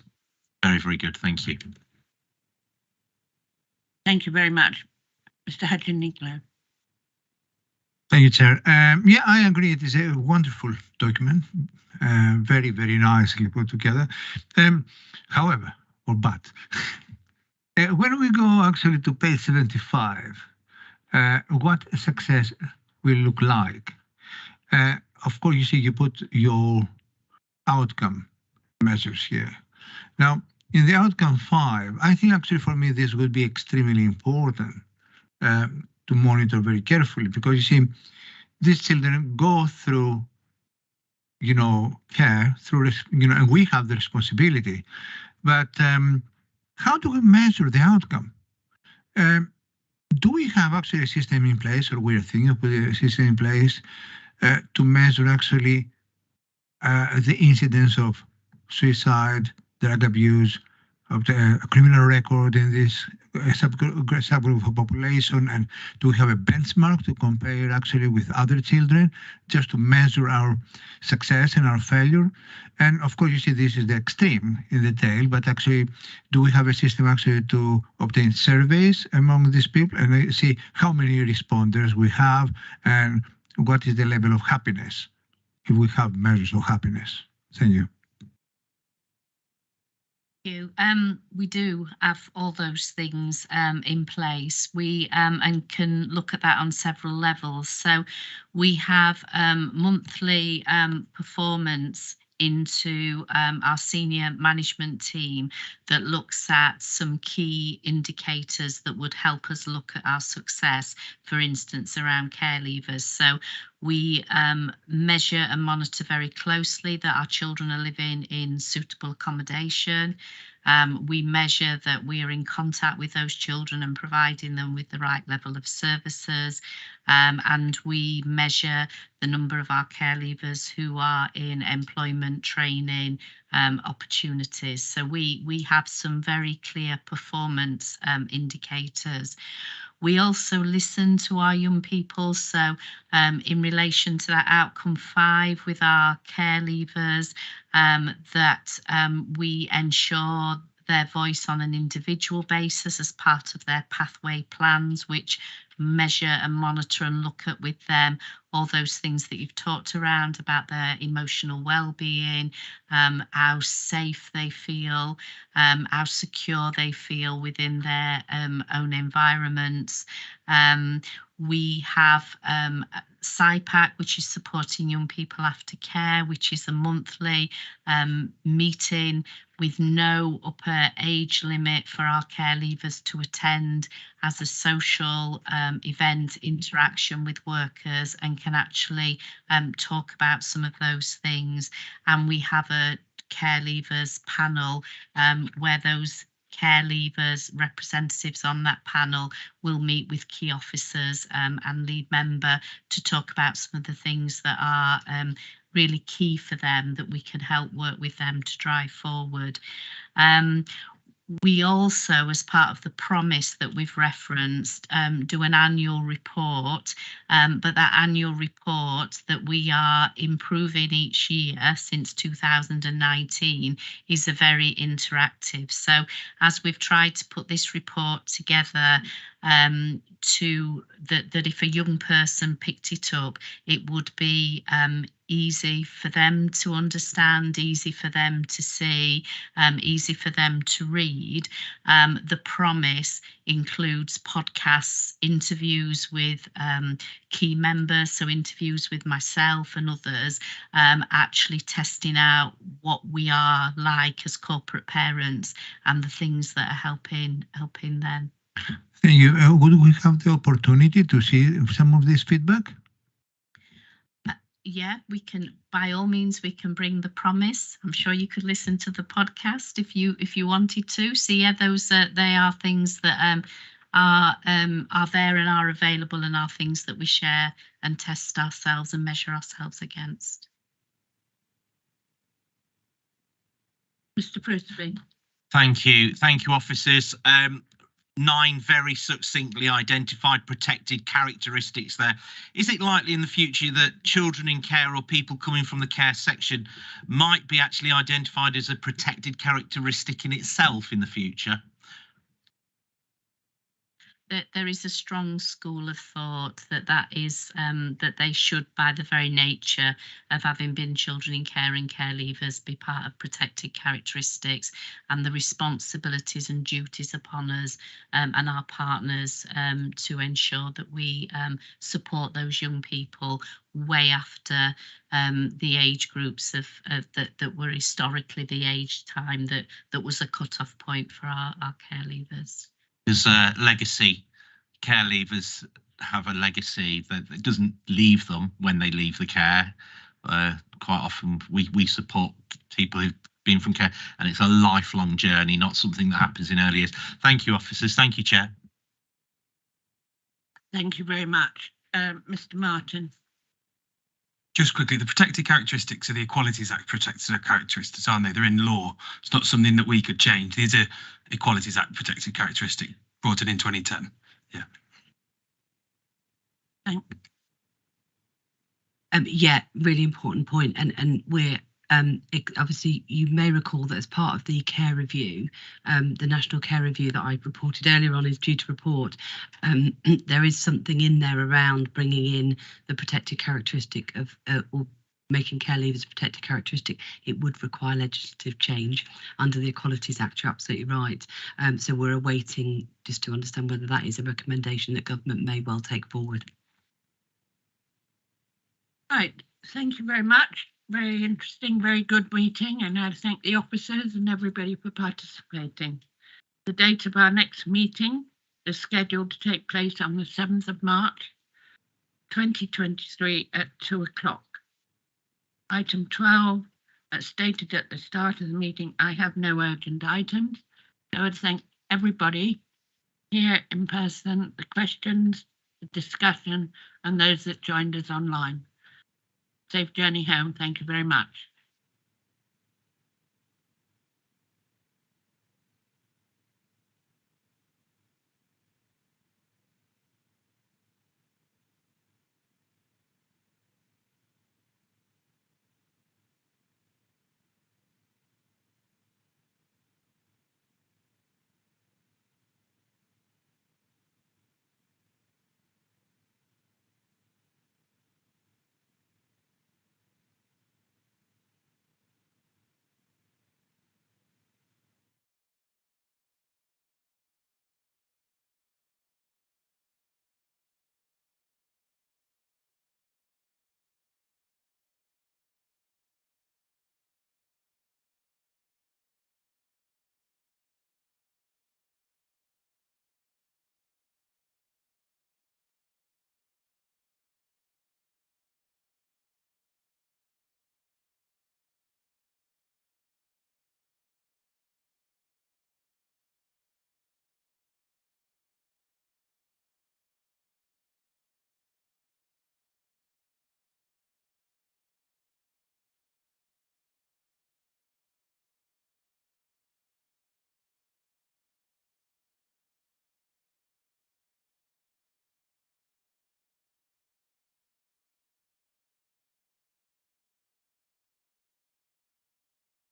[SPEAKER 14] very, very good. Thank you.
[SPEAKER 1] Thank you very much. Mr. Hudson-Nicolau.
[SPEAKER 6] Thank you, Chair. Yeah, I agree. It is a wonderful document, very, very nicely put together. However, but when we go actually to page 75, what success will look like? Of course, you see, you put your outcome measures here. Now, in the outcome 5, I think actually for me this would be extremely important to monitor very carefully, because you see, these children go through, care through, and we have the responsibility. But how do we measure the outcome? Do we have actually a system in place, or we're thinking of putting a system in place to measure actually the incidence of suicide, drug abuse, of the criminal record in this subgroup of population, and do we have a benchmark to compare actually with other children, just to measure our success and our failure? And of course, you see, this is the extreme in the tail, but actually, do we have a system actually to obtain surveys among these people and see how many responders we have and what is the level of happiness, if we have measures of happiness? Thank you.
[SPEAKER 8] We do have all those things in place. We and can look at that on several levels. So we have monthly performance into our senior management team that looks at some key indicators that would help us look at our success, for instance, around care leavers. So we measure and monitor very closely that our children are living in suitable accommodation. We measure that we are in contact with those children and providing them with the right level of services. And we measure the number of our care leavers who are in employment training opportunities. So we have some very clear performance indicators. We also listen to our young people. So in relation to that outcome 5 with our care leavers, that we ensure their voice on an individual basis as part of their pathway plans, which measure and monitor and look at with them all those things that you've talked around about their emotional well-being, how safe they feel, how secure they feel within their own environments. We have SIPAC, which is supporting young people after care, which is a monthly meeting with no upper age limit for our care leavers to attend as a social event interaction with workers, and can actually talk about some of those things. And we have a care leavers panel where those care leavers representatives on that panel will meet with key officers and lead member to talk about some of the things that are really key for them, that we can help work with them to drive forward. We also, as part of the promise that we've referenced, do an annual report, but that annual report that we are improving each year since 2019 is a very interactive. So as we've tried to put this report together, that if a young person picked it up, it would be easy for them to understand, easy for them to see, easy for them to read. The promise includes podcasts, interviews with key members, so interviews with myself and others, actually testing out what we are like as corporate parents and the things that are helping them.
[SPEAKER 6] Thank you. Would we have the opportunity to see some of this feedback?
[SPEAKER 8] Yeah, we can, by all means, we can bring the promise. I'm sure you could listen to the podcast if you wanted to. So yeah, those they are things that are there and are available and are things that we share and test ourselves and measure ourselves against.
[SPEAKER 1] Mr. Frisbee.
[SPEAKER 14] Thank you, officers. 9 very succinctly identified protected characteristics there. Is it likely in the future that children in care or people coming from the care section might be actually identified as a protected characteristic in itself in the future?
[SPEAKER 8] There is a strong school of thought that is that they should, by the very nature of having been children in care and care leavers, be part of protected characteristics, and the responsibilities and duties upon us and our partners to ensure that we support those young people way after the age groups of that were historically the age time that was a cut-off point for our care leavers.
[SPEAKER 14] There's a legacy. Care leavers have a legacy that doesn't leave them when they leave the care. Quite often we support people who've been from care, and it's a lifelong journey, not something that happens in early years. Thank you, officers. Thank you, Chair.
[SPEAKER 1] Thank you very much. Mr. Martin.
[SPEAKER 5] Just quickly, the protected characteristics of the Equalities Act protected characteristics, aren't they? They're in law. It's not something that we could change. These are Equalities Act protected characteristics brought in 2010. Yeah.
[SPEAKER 3] Yeah, really important point. And we're obviously, you may recall that as part of the care review, the national care review that I reported earlier on is due to report. There is something in there around bringing in the protected characteristic of or making care leavers a protected characteristic. It would require legislative change under the Equalities Act. You're absolutely right. So we're awaiting just to understand whether that is a recommendation that government may well take forward.
[SPEAKER 1] Right, thank you very much. Very interesting, very good meeting, and I thank the officers and everybody for participating. The date of our next meeting is scheduled to take place on the 7th of March, 2023 at 2 o'clock. Item 12, as stated at the start of the meeting, I have no urgent items. So I would thank everybody here in person, the questions, the discussion, and those that joined us online. Safe journey home. Thank you very much.